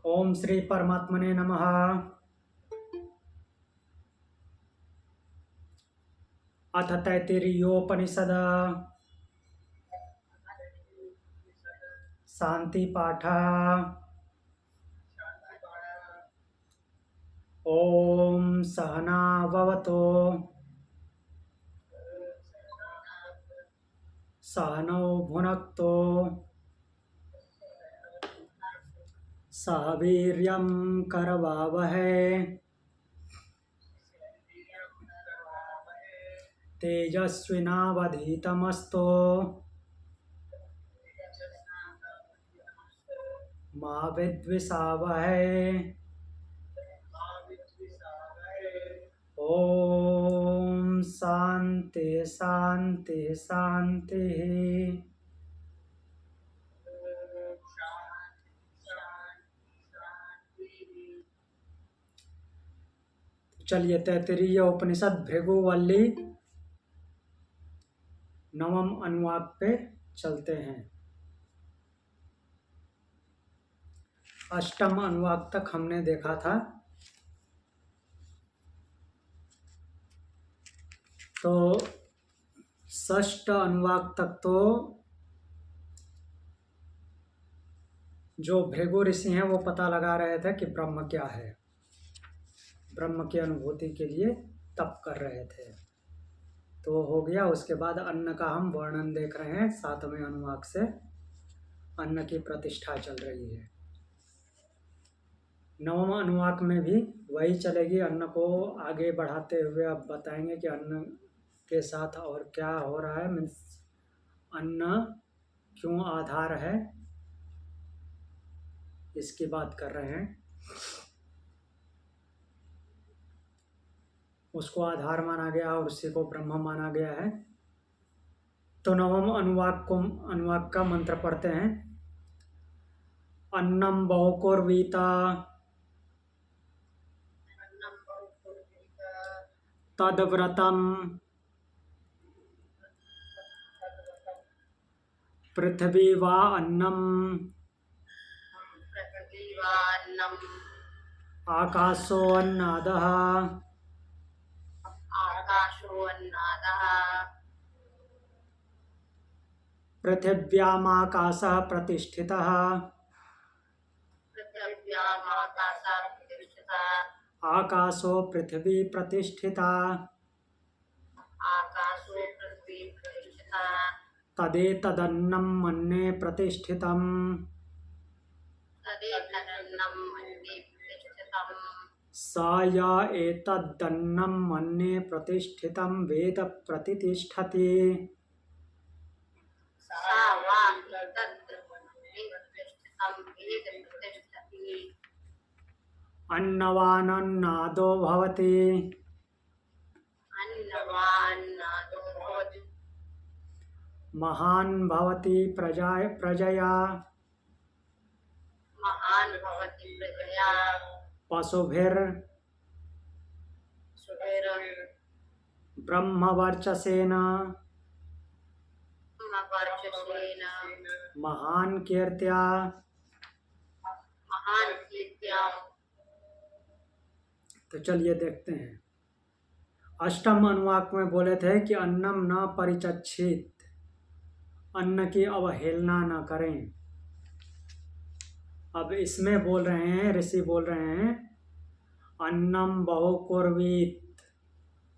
ओम श्री परमात्मने नमः। अथ तैत्तिरीयोपनिषद शांति पाठ। ओम सहना भवतु सहनौ भुनक्तु सह वीर्यं करवावहै तेजस्विनावधीतमस्तु मा विद्विषावहै। ओम शांति शांति शांति। चलिए तैत्तिरीय उपनिषद भृगुवल्ली नवम अनुवाक पे चलते हैं। अष्टम अनुवाक तक हमने देखा था। तो षष्ठ अनुवाक तक तो जो भृगु ऋषि हैं वो पता लगा रहे थे कि ब्रह्म क्या है। ब्रह्म की अनुभूति के लिए तप कर रहे थे। तो हो गया। उसके बाद अन्न का हम वर्णन देख रहे हैं। सातवें अनुवाक से अन्न की प्रतिष्ठा चल रही है। नवम अनुवाक में भी वही चलेगी। अन्न को आगे बढ़ाते हुए अब बताएंगे कि अन्न के साथ और क्या हो रहा है। मीन्स अन्न क्यों आधार है, इसकी बात कर रहे हैं। उसको आधार माना गया और उसी को ब्रह्म माना गया है। तो नवम अनुवाक का मंत्र पढ़ते हैं। अन्नम बहुकुर्वीता तद्व्रतम पृथ्वी वा अन्नम आकाशो अन्नादः पृथिव्यामाकाशः प्रतिष्ठितः आकाशो पृथ्वी प्रतिष्ठिता तदेतदन्नं मन्ये प्रतिष्ठितम् स य एतदन्नं मन्ये प्रतिष्ठितं वेद प्रतिष्ठति। अन्नवानन्नादो भवति महान् भवति प्रजया पशुभिर् ब्रह्मवर्चसेन महान् कीर्त्या तो चलिए देखते हैं। अष्टम अनुवाक में बोले थे कि अन्नम न परिचच्छित, अन्न की अवहेलना न करें। अब इसमें बोल रहे हैं, ऋषि बोल रहे हैं अन्नम बहुकुर्वीत,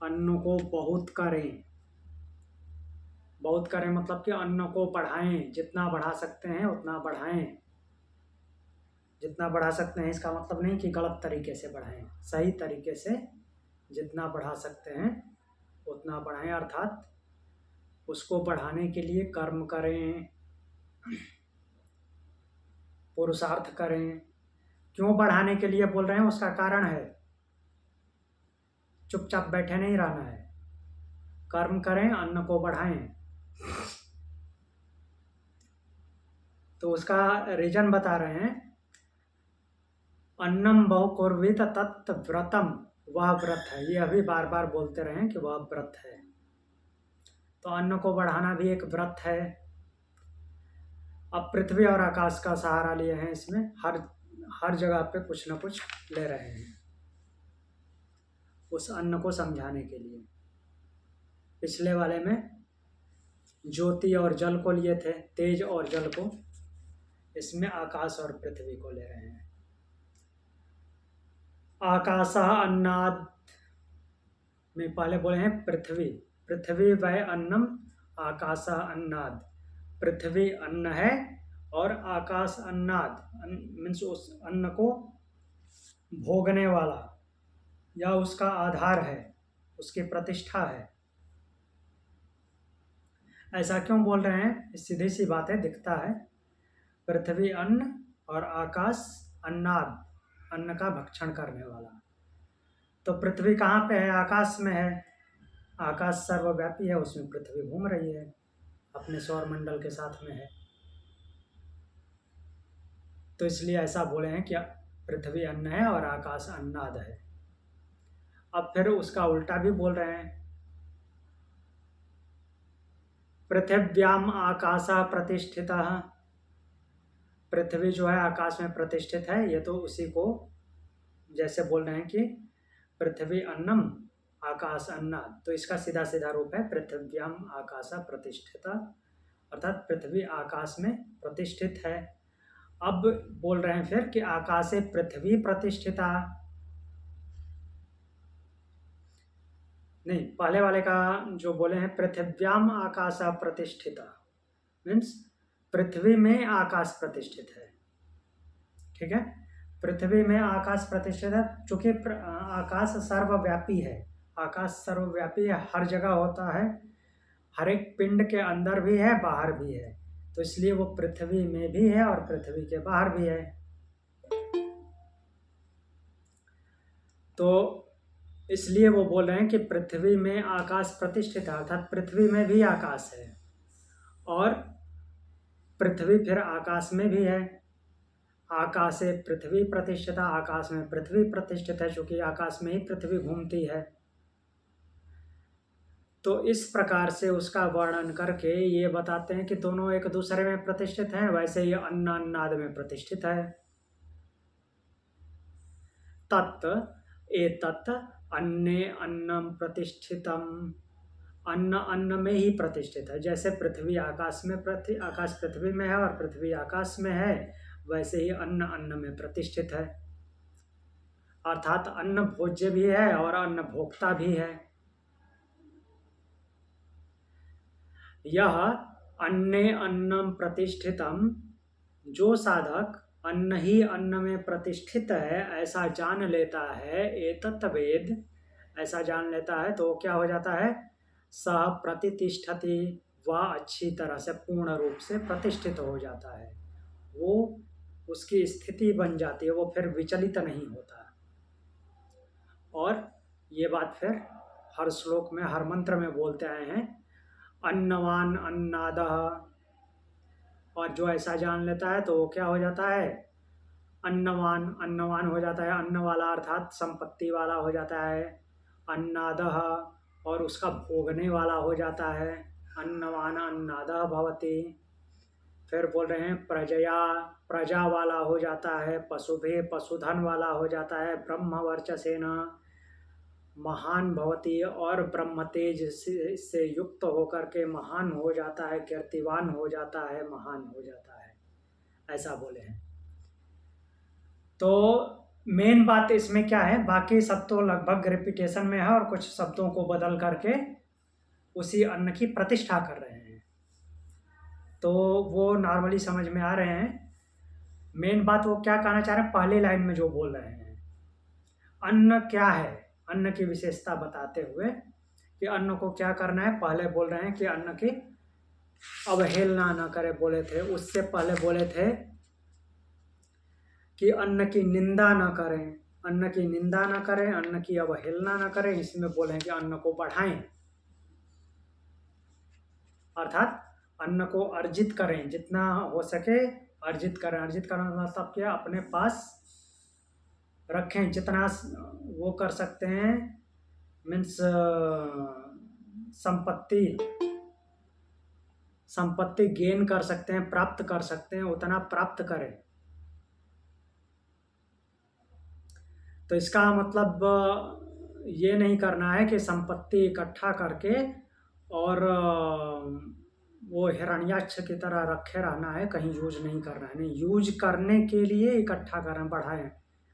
अन्न को बहुत करें। बहुत करें मतलब कि अन्न को बढ़ाएं, जितना बढ़ा सकते हैं उतना बढ़ाएं। जितना बढ़ा सकते हैं इसका मतलब नहीं कि गलत तरीके से बढ़ाएं, सही तरीके से जितना बढ़ा सकते हैं उतना बढ़ाएं। अर्थात उसको बढ़ाने के लिए कर्म करें, पुरुषार्थ करें। क्यों बढ़ाने के लिए बोल रहे हैं उसका कारण है। चुपचाप बैठे नहीं रहना है, कर्म करें, अन्न को बढ़ाएं। तो उसका रीजन बता रहे हैं। अन्नम बहुकुर्वीत तत् व्रतम, वह व्रत है। ये अभी बार बार बोलते रहे कि वह व्रत है। तो अन्न को बढ़ाना भी एक व्रत है। अब पृथ्वी और आकाश का सहारा लिए हैं इसमें। हर हर जगह पे कुछ ना कुछ ले रहे हैं उस अन्न को समझाने के लिए। पिछले वाले में ज्योति और जल को लिए थे, तेज और जल को। इसमें आकाश और पृथ्वी को ले रहे हैं। आकाशः अन्नाद में पहले बोले हैं पृथ्वी, पृथ्वी वै अन्नम आकाशः अन्नाद। पृथ्वी अन्न है और आकाश अन्नाद मीन्स उस अन्न को भोगने वाला या उसका आधार है, उसकी प्रतिष्ठा है। ऐसा क्यों बोल रहे हैं? सीधी सी बात है, दिखता है। पृथ्वी अन्न और आकाश अन्नाद, अन्न का भक्षण करने वाला। तो पृथ्वी कहाँ पे है? आकाश में है। आकाश सर्वव्यापी है, उसमें पृथ्वी घूम रही है, अपने सौर मंडल के साथ में है। तो इसलिए ऐसा बोले हैं कि पृथ्वी अन्न है और आकाश अन्नाद है। अब फिर उसका उल्टा भी बोल रहे हैं। पृथिव्याम आकाशः प्रतिष्ठितः। पृथ्वी जो है आकाश में प्रतिष्ठित है। ये तो उसी को जैसे बोल रहे हैं कि पृथ्वी अन्नम आकाश अन्नाद, तो इसका सीधा सीधा रूप है पृथिव्याम आकाशः प्रतिष्ठिता, अर्थात पृथ्वी आकाश में प्रतिष्ठित है। अब बोल रहे हैं फिर कि आकाशे पृथ्वी प्रतिष्ठिता। नहीं, पहले वाले का जो बोले हैं पृथिव्याम आकाशः प्रतिष्ठिता मीन्स पृथ्वी में आकाश प्रतिष्ठित है। ठीक है, पृथ्वी में आकाश प्रतिष्ठित है। चूंकि आकाश सर्वव्यापी है, आकाश सर्वव्यापी है, हर जगह होता है, हर एक पिंड के अंदर भी है, बाहर भी है। तो इसलिए वो पृथ्वी में भी है और पृथ्वी के बाहर भी है। तो इसलिए वो बोल रहे हैं कि पृथ्वी में आकाश प्रतिष्ठित है, अर्थात पृथ्वी में भी आकाश है और पृथ्वी फिर आकाश में भी है। आकाशे पृथ्वी प्रतिष्ठिता, आकाश में पृथ्वी प्रतिष्ठित है, क्योंकि आकाश में ही पृथ्वी घूमती है। तो इस प्रकार से उसका वर्णन करके ये बताते हैं कि दोनों एक दूसरे में प्रतिष्ठित हैं। वैसे ही अन्न अन्नाद में प्रतिष्ठित है। तत् एतत् अन्ने अन्नम प्रतिष्ठितम। अन्न अन्न में ही प्रतिष्ठित है। जैसे पृथ्वी आकाश में आकाश पृथ्वी में है और पृथ्वी आकाश में है, वैसे ही अन्न अन्न में प्रतिष्ठित है। अर्थात अन्न भोज्य भी है और अन्न भोक्ता भी है। यह अन्ने अन्नम प्रतिष्ठितम, जो साधक अन्न ही अन्न में प्रतिष्ठित है ऐसा जान लेता है, एतत् वेद, ऐसा जान लेता है, तो क्या हो जाता है? सह प्रतिष्ठति, वह अच्छी तरह से पूर्ण रूप से प्रतिष्ठित हो जाता है। वो उसकी स्थिति बन जाती है, वो फिर विचलित नहीं होता। और ये बात फिर हर श्लोक में, हर मंत्र में बोलते आए हैं, अन्नवान अन्नादः। और जो ऐसा जान लेता है तो वो क्या हो जाता है? अन्नवान, अन्नवान हो जाता है, अन्न वाला अर्थात संपत्ति वाला हो जाता है। अन्नादः, और उसका भोगने वाला हो जाता है। अन्नवान अन्नादः भवति। फिर बोल रहे हैं प्रजया, प्रजा वाला हो जाता है। पशुभे, पशुधन वाला हो जाता है। ब्रह्म वर्चसेन महान भवती, और ब्रह्म तेज से युक्त होकर के महान हो जाता है, कीर्तिवान हो जाता है, महान हो जाता है, ऐसा बोले हैं। तो मेन बात इसमें क्या है? बाकी सब तो लगभग रिपीटेशन में है और कुछ शब्दों को बदल करके उसी अन्न की प्रतिष्ठा कर रहे हैं, तो वो नॉर्मली समझ में आ रहे हैं। मेन बात वो क्या कहना चाह रहे हैं पहली लाइन में जो बोल रहे हैं, अन्न क्या है, अन्न की विशेषता बताते हुए कि अन्न को क्या करना है। पहले बोल रहे हैं कि अन्न की अवहेलना न करे, बोले थे। उससे पहले बोले थे कि अन्न की निंदा न करें, अन्न की निंदा न करें, अन्न की अवहेलना न करें। इसमें बोले हैं कि अन्न को बढ़ाएं, अर्थात अन्न को अर्जित करें, जितना हो सके अर्जित करें। अर्जित करना मतलब क्या? अपने पास रखें, जितना वो कर सकते हैं, मीन्स संपत्ति गेन कर सकते हैं, प्राप्त कर सकते हैं, उतना प्राप्त करें। तो इसका मतलब ये नहीं करना है कि संपत्ति इकट्ठा करके और वो हिरण्याक्ष की तरह रखे रहना है, कहीं यूज नहीं करना है। नहीं, यूज करने के लिए इकट्ठा करें, बढ़ाएं,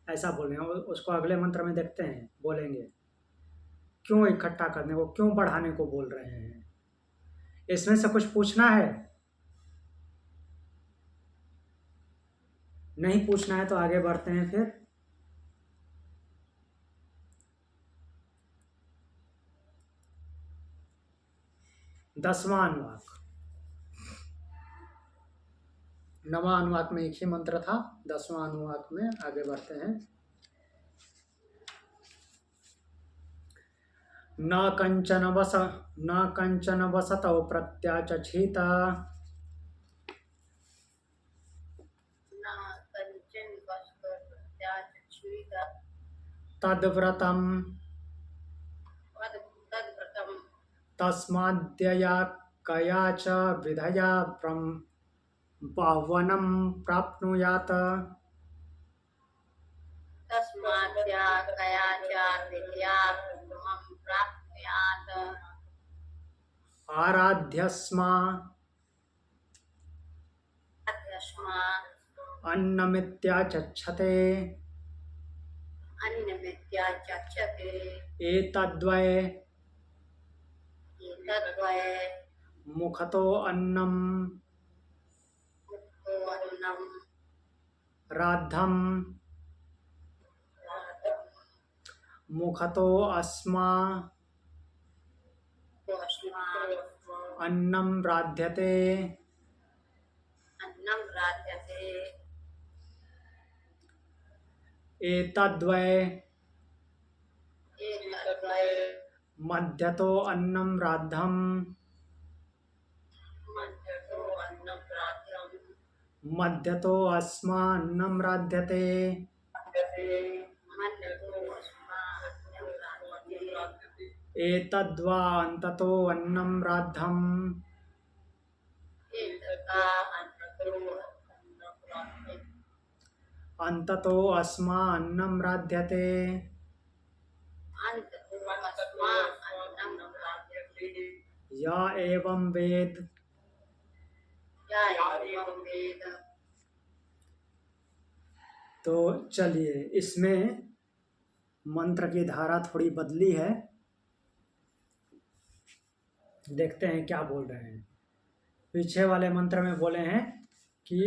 ऐसा बोल रहे हैं। उसको अगले मंत्र में देखते हैं, बोलेंगे क्यों इकट्ठा करने को, क्यों बढ़ाने को बोल रहे हैं। इसमें से कुछ पूछना है? नहीं पूछना है तो आगे बढ़ते हैं फिर। 10वां अनुवाक। 9वां अनुवाक में एक ही मंत्र था, 10वां अनुवाक में आगे बढ़ते हैं। न कंचन वसतौ प्रत्याचक्षित तद्व्रतम् तस्माद्यया कया च विधया पावनं प्राप्नुयात्। आराध्यस्मा अन्नमित्याचक्षते एतद्वै मुखतो अन्नं राद्धं मुखतो अस्मा अन्नं राध्यते। एतद्वै मध्यतो अन्नं राद्धं मध्यतो अस्मा अन्नं राध्यते। एतद्वा अन्ततो अन्नं राद्धं अन्ततो अस्मा अन्नं राध्यते। या एवं वेद। तो चलिए, इसमें मंत्र की धारा थोड़ी बदली है, देखते हैं क्या बोल रहे हैं। पीछे वाले मंत्र में बोले हैं कि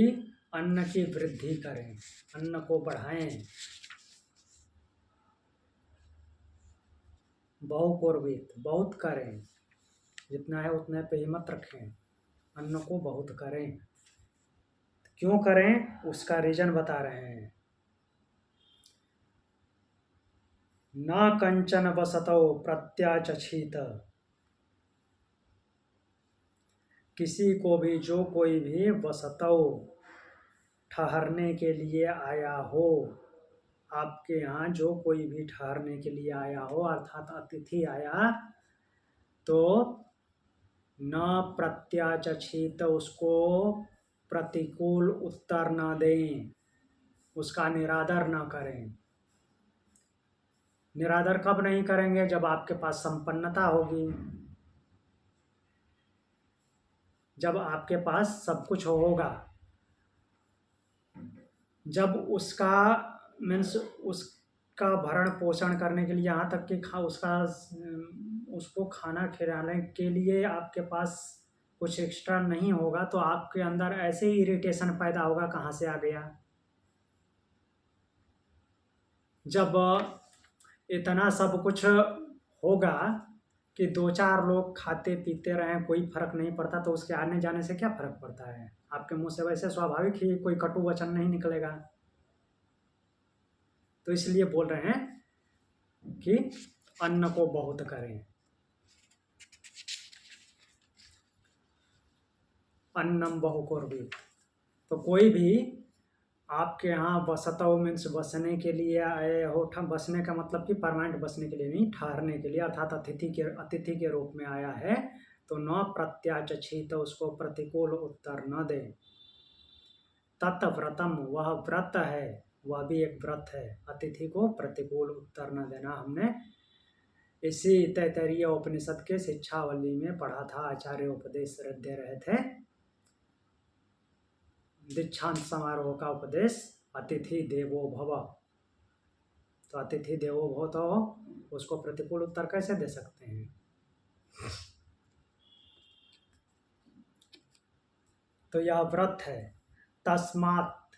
अन्न की वृद्धि करें, अन्न को बढ़ाएं, बहुकोर्वित, बहुत करें, जितना है उतने पे ही मत रखें, अन्न को बहुत करें। क्यों करें उसका रीजन बता रहे हैं। न कंचन वसतौ प्रत्याचक्षित, किसी को भी, जो कोई भी, वसतौ ठहरने के लिए आया हो, आपके यहाँ जो कोई भी ठहरने के लिए आया हो, अर्थात अतिथि आया, तो न प्रत्याचक्षित, उसको प्रतिकूल उत्तर न दें, उसका निरादर न करें। निरादर कब नहीं करेंगे? जब आपके पास संपन्नता होगी, जब आपके पास सब कुछ होगा, जब उसका मीन्स उसका भरण पोषण करने के लिए, यहाँ तक कि उसको खाना खिलाने के लिए आपके पास कुछ एक्स्ट्रा नहीं होगा, तो आपके अंदर ऐसे ही इरिटेशन पैदा होगा, कहाँ से आ गया। जब इतना सब कुछ होगा कि 2-4 लोग खाते पीते रहें, कोई फर्क नहीं पड़ता, तो उसके आने जाने से क्या फर्क पड़ता है? आपके मुंह से वैसे स्वाभाविक ही कोई कटु वचन नहीं निकलेगा। तो इसलिए बोल रहे हैं कि अन्न को बहुत करें। अन्नम बहुकोर्वित, तो कोई भी आपके यहाँ वसतौ मीन्स बसने के लिए आए हो, बसने का मतलब कि परमानेंट बसने के लिए नहीं, ठहरने के लिए, अर्थात अतिथि के रूप में आया है, तो न प्रत्याचक्षित, उसको प्रतिकूल उत्तर न दे। तत्व्रतम, वह व्रत है, वह भी एक व्रत है। अतिथि को प्रतिकूल उत्तर न देना हमने इसी तैत्तरीय उपनिषद के शिक्षावली में पढ़ा था। आचार्य उपदेश दे रहे थे, दीक्षांत समारोह का उपदेश, अतिथि देवो भव। तो अतिथि देवो भव तो उसको प्रतिकूल उत्तर कैसे दे सकते हैं? तो यह व्रत है। तस्मात्,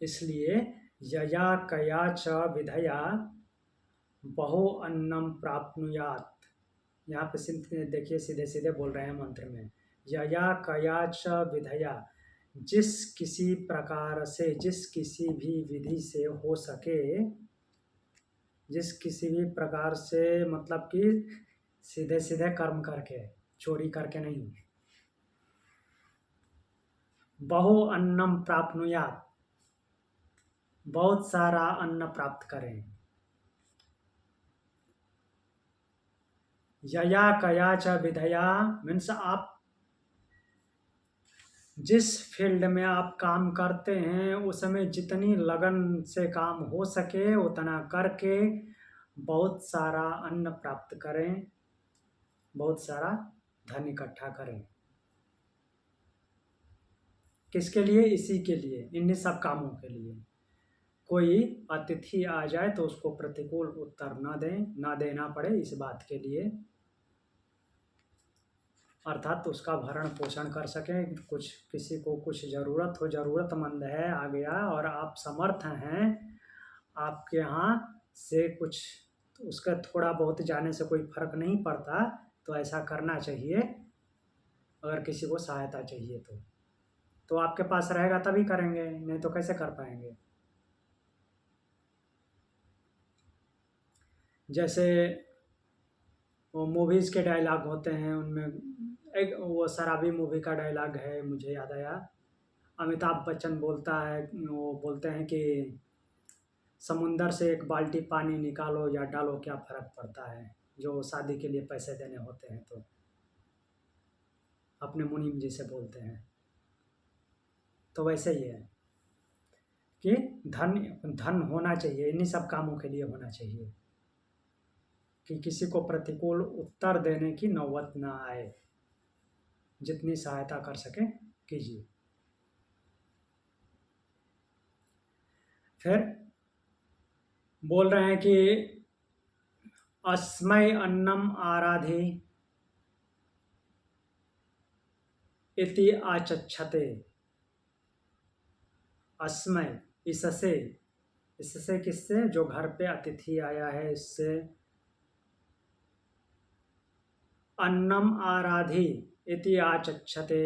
इसलिए यया कया च विधया बहु अन्नम प्राप्नुयात्। यहाँ पे देखिए सीधे सीधे बोल रहे हैं मंत्र में, यया कया च विधया, जिस किसी प्रकार से, जिस किसी भी विधि से हो सके, जिस किसी भी प्रकार से मतलब कि सीधे सीधे कर्म करके, चोरी करके नहीं। बहु अन्नम प्राप्नुयात्, बहुत सारा अन्न प्राप्त करें। यया कया च विधया मीन्स आप जिस फील्ड में आप काम करते हैं उसमें जितनी लगन से काम हो सके उतना करके बहुत सारा अन्न प्राप्त करें, बहुत सारा धन इकट्ठा करें। किसके लिए? इसी के लिए, इन्हीं सब कामों के लिए। कोई अतिथि आ जाए तो उसको प्रतिकूल उत्तर न दें, ना देना पड़े, इस बात के लिए, अर्थात उसका भरण पोषण कर सकें। कुछ किसी को कुछ ज़रूरत हो, ज़रूरतमंद है आ गया और आप समर्थ हैं, आपके यहाँ से कुछ तो उसका थोड़ा बहुत जाने से कोई फर्क नहीं पड़ता, तो ऐसा करना चाहिए। अगर किसी को सहायता चाहिए तो आपके पास रहेगा तभी करेंगे, नहीं तो कैसे कर पाएंगे। जैसे वो मूवीज़ के डायलॉग होते हैं, उनमें एक वो शराबी मूवी का डायलॉग है, मुझे याद आया। अमिताभ बच्चन बोलता है, वो बोलते हैं कि समुंदर से एक बाल्टी पानी निकालो या डालो, क्या फ़र्क पड़ता है, जो शादी के लिए पैसे देने होते हैं। तो अपने मुनीम जी से बोलते हैं। तो वैसे ही है कि धन होना चाहिए, इन्हीं सब कामों के लिए होना चाहिए कि किसी को प्रतिकूल उत्तर देने की नौबत ना आए। जितनी सहायता कर सके कीजिए। फिर बोल रहे हैं कि अस्मै अन्नम आराधे इति आचक्षते। अस्मै, इससे किससे? जो घर पे अतिथि आया है, इससे। अन्नम आराधि इति आचक्षते,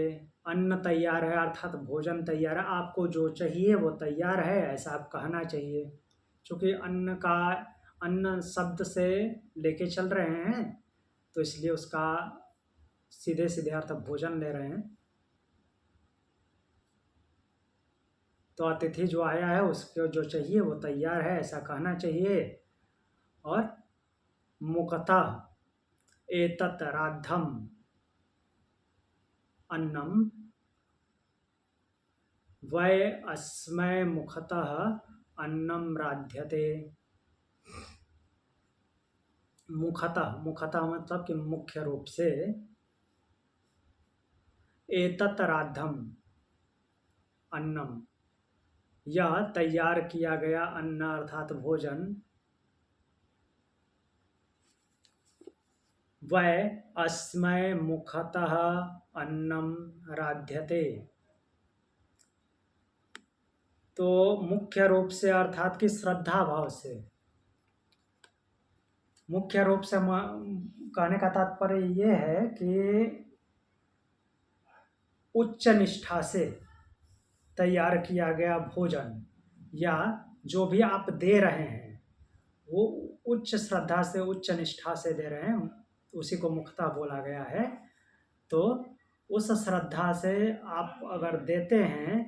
अन्न तैयार है अर्थात भोजन तैयार है, आपको जो चाहिए वो तैयार है, ऐसा आप कहना चाहिए। क्योंकि अन्न शब्द से लेके चल रहे हैं, तो इसलिए उसका सीधे सीधे अर्थ भोजन ले रहे हैं। तो अतिथि जो आया है उसको जो चाहिए वो तैयार है, ऐसा कहना चाहिए। और मुखतः एतत् राद्धम अन्नम वै अस्मै मुखतः अन्नम राध्यते। मुखतः मतलब कि मुख्य रूप से, एतत् राद्धम अन्नम, यह तैयार किया गया अन्न अर्थात भोजन, वै अस्मै मुखतः अन्नम राध्यते। तो मुख्य रूप से अर्थात कि श्रद्धा भाव से, मुख्य रूप से कहने का तात्पर्य ये है कि उच्च निष्ठा से तैयार किया गया भोजन या जो भी आप दे रहे हैं वो उच्च श्रद्धा से, उच्च निष्ठा से दे रहे हैं, उसी को मुखता बोला गया है। तो उस श्रद्धा से आप अगर देते हैं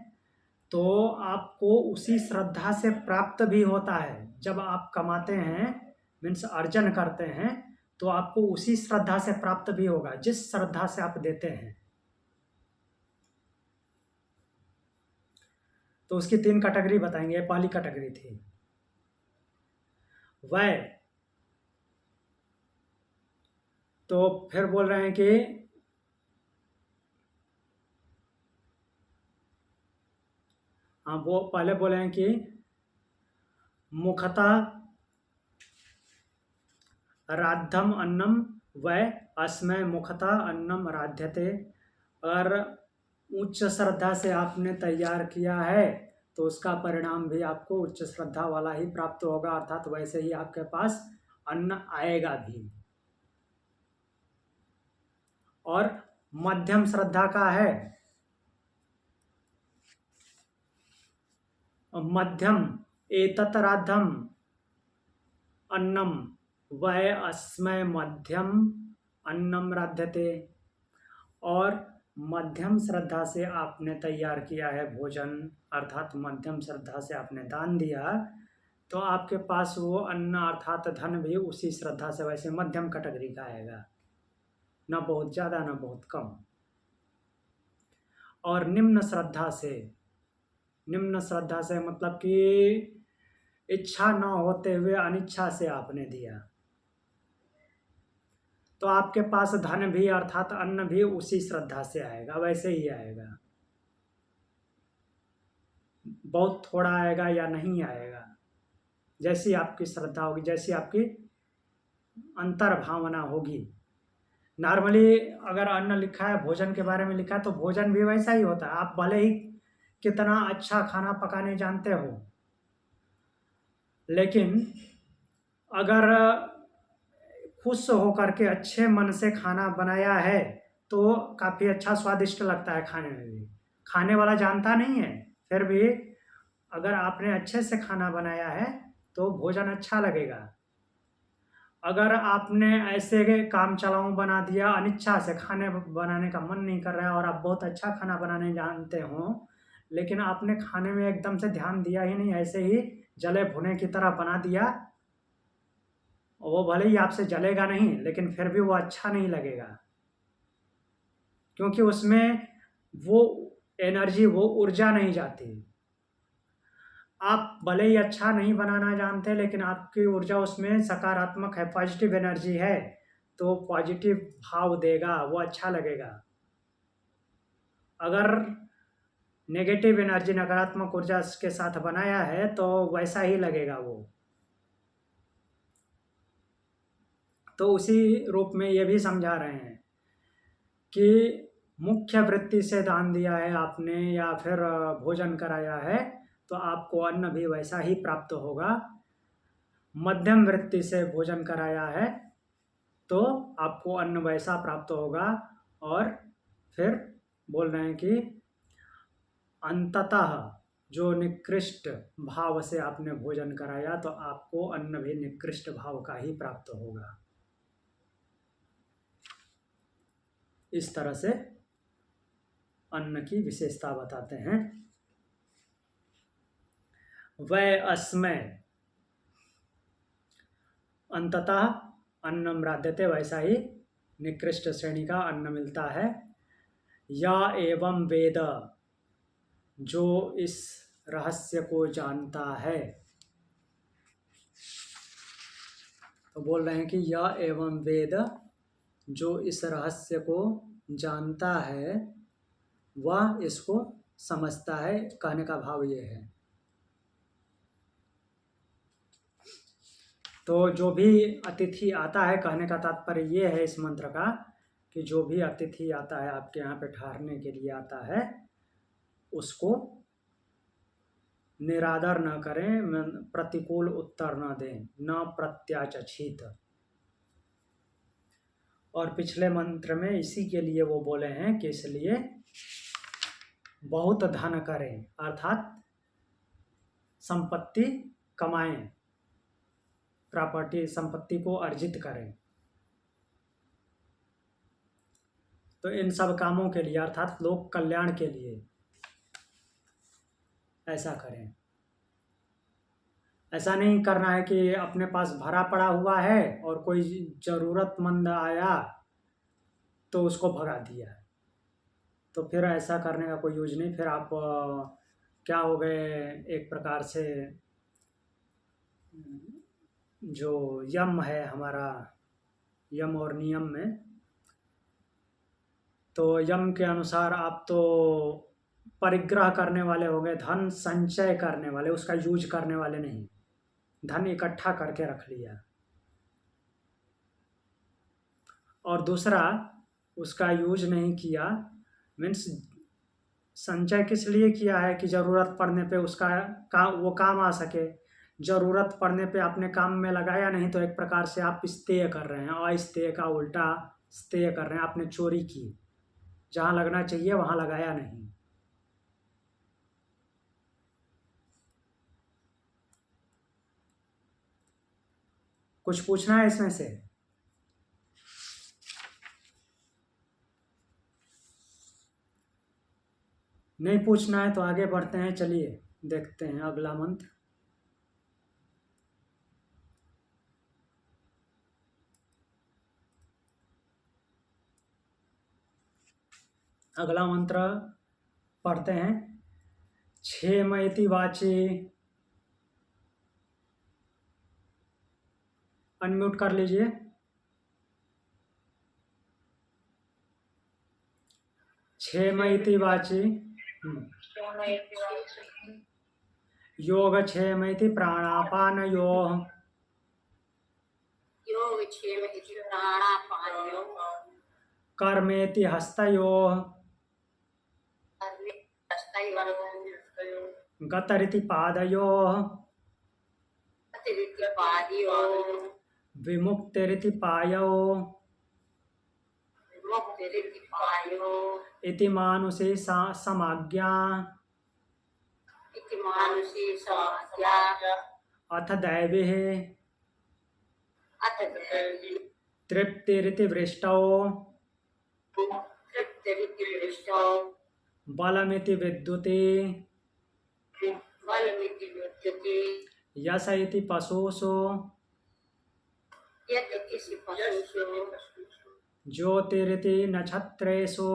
तो आपको उसी श्रद्धा से प्राप्त भी होता है। जब आप कमाते हैं मीन्स अर्जन करते हैं तो आपको उसी श्रद्धा से प्राप्त भी होगा जिस श्रद्धा से आप देते हैं। तो उसकी 3 कैटेगरी बताएंगे। पहली कैटेगरी थी वह, तो फिर बोल रहे हैं कि हाँ, वो पहले बोले हैं कि मुखतः राद्धम अन्नम वै अस्मै मुखतः अन्नम राध्यते। अगर उच्च श्रद्धा से आपने तैयार किया है तो उसका परिणाम भी आपको उच्च श्रद्धा वाला ही प्राप्त होगा, अर्थात वैसे ही आपके पास अन्न आएगा भी। और मध्यम श्रद्धा का है, मध्यम एतत् राद्धम अन्नम वै अस्मै मध्यम अन्नम राध्यते। और मध्यम श्रद्धा से आपने तैयार किया है भोजन, अर्थात मध्यम श्रद्धा से आपने दान दिया, तो आपके पास वो अन्न अर्थात धन भी उसी श्रद्धा से वैसे मध्यम कैटेगरी का आएगा, ना बहुत ज़्यादा ना बहुत कम। और निम्न श्रद्धा से मतलब कि इच्छा न होते हुए अनिच्छा से आपने दिया, तो आपके पास धन भी अर्थात अन्न भी उसी श्रद्धा से आएगा, वैसे ही आएगा। बहुत थोड़ा आएगा या नहीं आएगा, जैसी आपकी श्रद्धा होगी, जैसी आपकी अंतर भावना होगी। नॉर्मली अगर अन्न लिखा है, भोजन के बारे में लिखा है, तो भोजन भी वैसा ही होता है। आप भले ही कितना अच्छा खाना पकाने जानते हो, लेकिन अगर खुश होकर के अच्छे मन से खाना बनाया है तो काफ़ी अच्छा स्वादिष्ट लगता है खाने में भी। खाने वाला जानता नहीं है, फिर भी अगर आपने अच्छे से खाना बनाया है तो भोजन अच्छा लगेगा। अगर आपने ऐसे काम चलाऊं बना दिया, अनिच्छा से खाने बनाने का मन नहीं कर रहा है और आप बहुत अच्छा खाना बनाने जानते हो, लेकिन आपने खाने में एकदम से ध्यान दिया ही नहीं, ऐसे ही जले भुने की तरह बना दिया, वो भले ही आपसे जलेगा नहीं लेकिन फिर भी वो अच्छा नहीं लगेगा, क्योंकि उसमें वो एनर्जी, वो ऊर्जा नहीं जाती। आप भले ही अच्छा नहीं बनाना जानते, लेकिन आपकी ऊर्जा उसमें सकारात्मक है, पॉजिटिव एनर्जी है, तो पॉजिटिव भाव देगा, वो अच्छा लगेगा। अगर नेगेटिव एनर्जी, नकारात्मक ऊर्जा के साथ बनाया है तो वैसा ही लगेगा वो। तो उसी रूप में ये भी समझा रहे हैं कि मुख्य वृत्ति से दान दिया है आपने या फिर भोजन कराया है तो आपको अन्न भी वैसा ही प्राप्त होगा। मध्यम वृत्ति से भोजन कराया है तो आपको अन्न वैसा प्राप्त होगा। और फिर बोल रहे हैं कि अंततः जो निकृष्ट भाव से आपने भोजन कराया तो आपको अन्न भी निकृष्ट भाव का ही प्राप्त होगा। इस तरह से अन्न की विशेषता बताते हैं। वै अस्मै अंततः अन्नम राध्यते, वैसा ही निकृष्ट श्रेणी का अन्न मिलता है। या एवं वेद, जो इस रहस्य को जानता है, तो बोल रहे हैं कि या एवं वेद, जो इस रहस्य को जानता है वह इसको समझता है। कहने का भाव ये है, तो जो भी अतिथि आता है, कहने का तात्पर्य ये है इस मंत्र का कि जो भी अतिथि आता है आपके यहाँ पे ठहरने के लिए आता है, उसको निरादर न करें, प्रतिकूल उत्तर न दें, न प्रत्याचक्षित। और पिछले मंत्र में इसी के लिए वो बोले हैं कि इसलिए बहुत धन करें, अर्थात संपत्ति कमाएं, प्रॉपर्टी, संपत्ति को अर्जित करें। तो इन सब कामों के लिए अर्थात लोक कल्याण के लिए ऐसा करें। ऐसा नहीं करना है कि अपने पास भरा पड़ा हुआ है और कोई ज़रूरतमंद आया तो उसको भगा दिया, तो फिर ऐसा करने का कोई यूज नहीं। फिर आप क्या हो गए, एक प्रकार से जो यम है हमारा, यम और नियम में, तो यम के अनुसार आप तो परिग्रह करने वाले हो गए, धन संचय करने वाले, उसका यूज करने वाले नहीं, धन इकट्ठा करके रख लिया। और दूसरा, उसका यूज नहीं किया, मीन्स संचय किस लिए किया है कि ज़रूरत पड़ने पे उसका वो काम आ सके। ज़रूरत पड़ने पे अपने काम में लगाया नहीं, तो एक प्रकार से आप स्तेय कर रहे हैं, अस्तेय का उल्टा स्तेय कर रहे हैं, आपने चोरी की, जहाँ लगना चाहिए वहाँ लगाया नहीं। कुछ पूछना है इसमें से? नहीं पूछना है तो आगे बढ़ते हैं, चलिए देखते हैं अगला मंत्र। अगला मंत्र पढ़ते हैं। क्षेम इति वाचि, अनम्यूट कर लीजिए। क्षेम इति वाचि योगक्षेम इति प्राणापानयोः कर्मेति हस्तयोः गतरिति पादयोः विमुक्तिरिति पायौ इति मानुषे समाज्ञा अथ दैवेः तृप्तिरिति वृष्टौ बलमिति विद्युति यश इति पशुषु ज्योतिरिति नक्षत्रेषु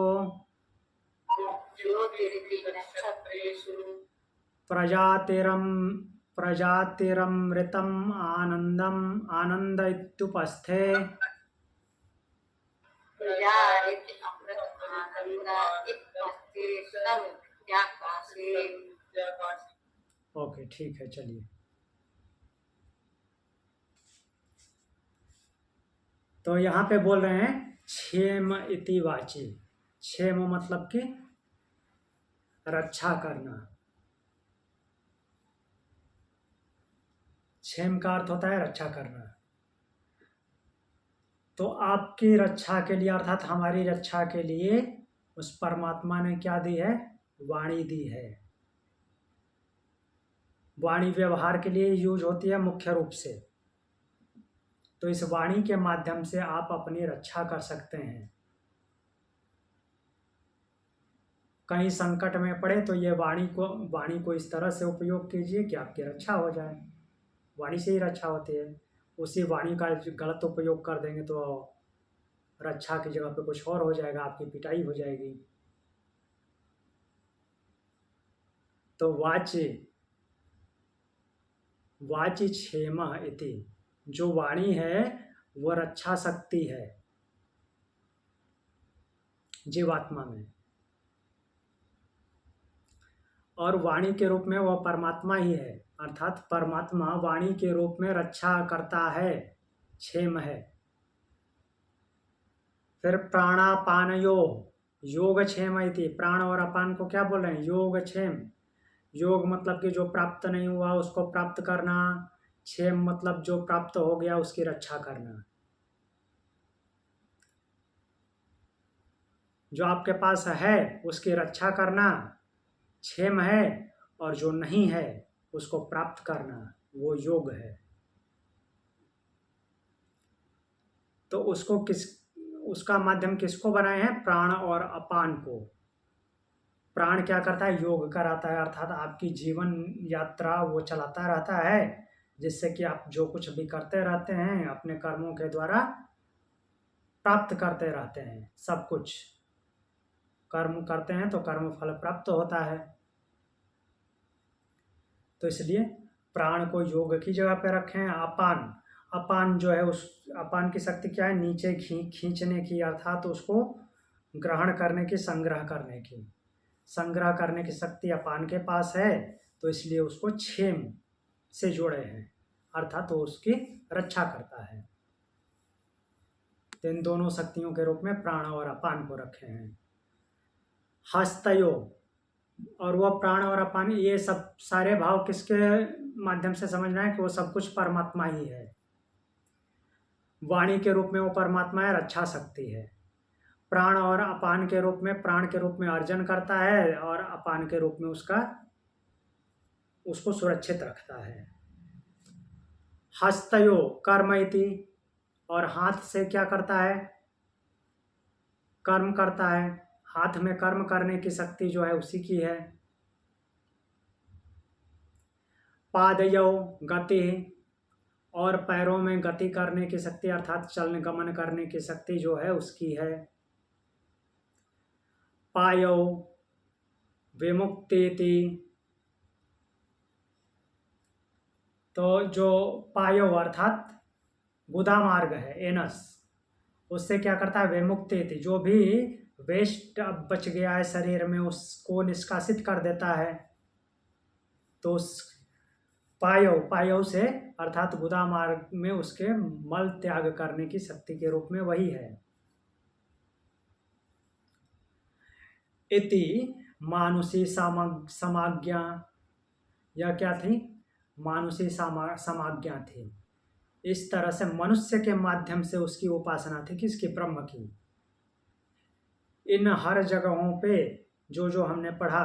प्रजातिरमृतम् आनंद इत्युपस्थे ओके ठीक है, चलिए। तो यहाँ पे बोल रहे हैं क्षेम इति वाचि। क्षेम मतलब कि रक्षा करना। क्षेम का अर्थ होता है रक्षा करना। तो आपकी रक्षा के लिए, अर्थात हमारी रक्षा के लिए उस परमात्मा ने क्या दी है? वाणी दी है। वाणी व्यवहार के लिए यूज होती है मुख्य रूप से। तो इस वाणी के माध्यम से आप अपनी रक्षा कर सकते हैं। कहीं संकट में पड़े तो ये वाणी को इस तरह से उपयोग कीजिए कि आपकी रक्षा हो जाए। वाणी से ही रक्षा होती है। उसी वाणी का गलत उपयोग कर देंगे तो रक्षा की जगह पे कुछ और हो जाएगा, आपकी पिटाई हो जाएगी। तो वाचि क्षेम इति, जो वाणी है वो रक्षा शक्ति है जीवात्मा में, और वाणी के रूप में वह परमात्मा ही है। अर्थात परमात्मा वाणी के रूप में रक्षा करता है, क्षेम है। फिर प्राणापानयो योगक्षेम इति, प्राण और अपान को क्या बोल रहे हैं? योगक्षेम। योग मतलब कि जो प्राप्त नहीं हुआ उसको प्राप्त करना, क्षेम मतलब जो प्राप्त हो गया उसकी रक्षा करना। जो आपके पास है उसकी रक्षा करना क्षेम है, और जो नहीं है उसको प्राप्त करना वो योग है। तो उसका माध्यम किसको बनाए हैं? प्राण और अपान को। प्राण क्या करता है? योग कराता है, अर्थात आपकी जीवन यात्रा वो चलाता रहता है, जिससे कि आप जो कुछ भी करते रहते हैं अपने कर्मों के द्वारा प्राप्त करते रहते हैं। सब कुछ कर्म करते हैं तो कर्म फल प्राप्त होता है। तो इसलिए प्राण को योग की जगह पे रखे हैं। अपान, अपान जो है उस अपान की शक्ति क्या है, नीचे खींचने की, अर्थात उसको ग्रहण करने की, संग्रह करने की, संग्रह करने की शक्ति अपान के पास है, तो इसलिए उसको क्षेम से जोड़े हैं, अर्थात वो उसकी रक्षा करता है। तो इन दोनों शक्तियों के रूप में प्राण और अपान को रखे हैं। हस्तयो, और वह प्राण और अपान, ये सब सारे भाव किसके माध्यम से समझना है कि वो सब कुछ परमात्मा ही है। वाणी के रूप में वो परमात्मा है, रक्षा शक्ति है। प्राण और अपान के रूप में, प्राण के रूप में अर्जन करता है और अपान के रूप में उसको सुरक्षित रखता है। हस्तयो कर्म इति, और हाथ से क्या करता है, कर्म करता है। हाथ में कर्म करने की शक्ति जो है उसी की है। पादयो गति, और पैरों में गति करने की शक्ति, अर्थात चलन गमन करने की शक्ति जो है उसकी है। पायो विमुक्ति, तो जो पायो अर्थात गुदा मार्ग है, एनस, उससे क्या करता है, विमुक्ति, जो भी वेस्ट अब बच गया है शरीर में उसको निष्कासित कर देता है। तो उस पायो से अर्थात गुदा मार्ग में उसके मल त्याग करने की शक्ति के रूप में वही है। इति मानुषी समाज्ञा, यह क्या थी, मानुषी समाज्ञा थी। इस तरह से मनुष्य के माध्यम से उसकी उपासना थी, किसकी, ब्रह्म की। इन हर जगहों पे जो जो हमने पढ़ा,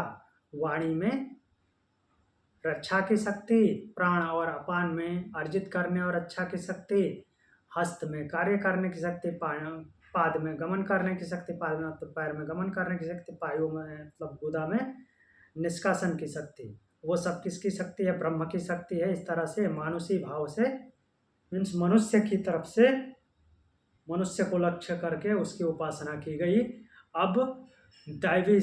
वाणी में रक्षा की शक्ति, प्राण और अपान में अर्जित करने और रक्षा की शक्ति, हस्त में कार्य करने की शक्ति, पाद में गमन करने की शक्ति, पाद में मतलब पैर में गमन करने की शक्ति, पायों में मतलब गुदा में निष्कासन की शक्ति, वो सब किसकी शक्ति है, ब्रह्म की शक्ति है। इस तरह से मानुषी भाव से, मीन्स मनुष्य की तरफ से, मनुष्य को लक्ष्य करके उसकी उपासना की गई। अब दैवी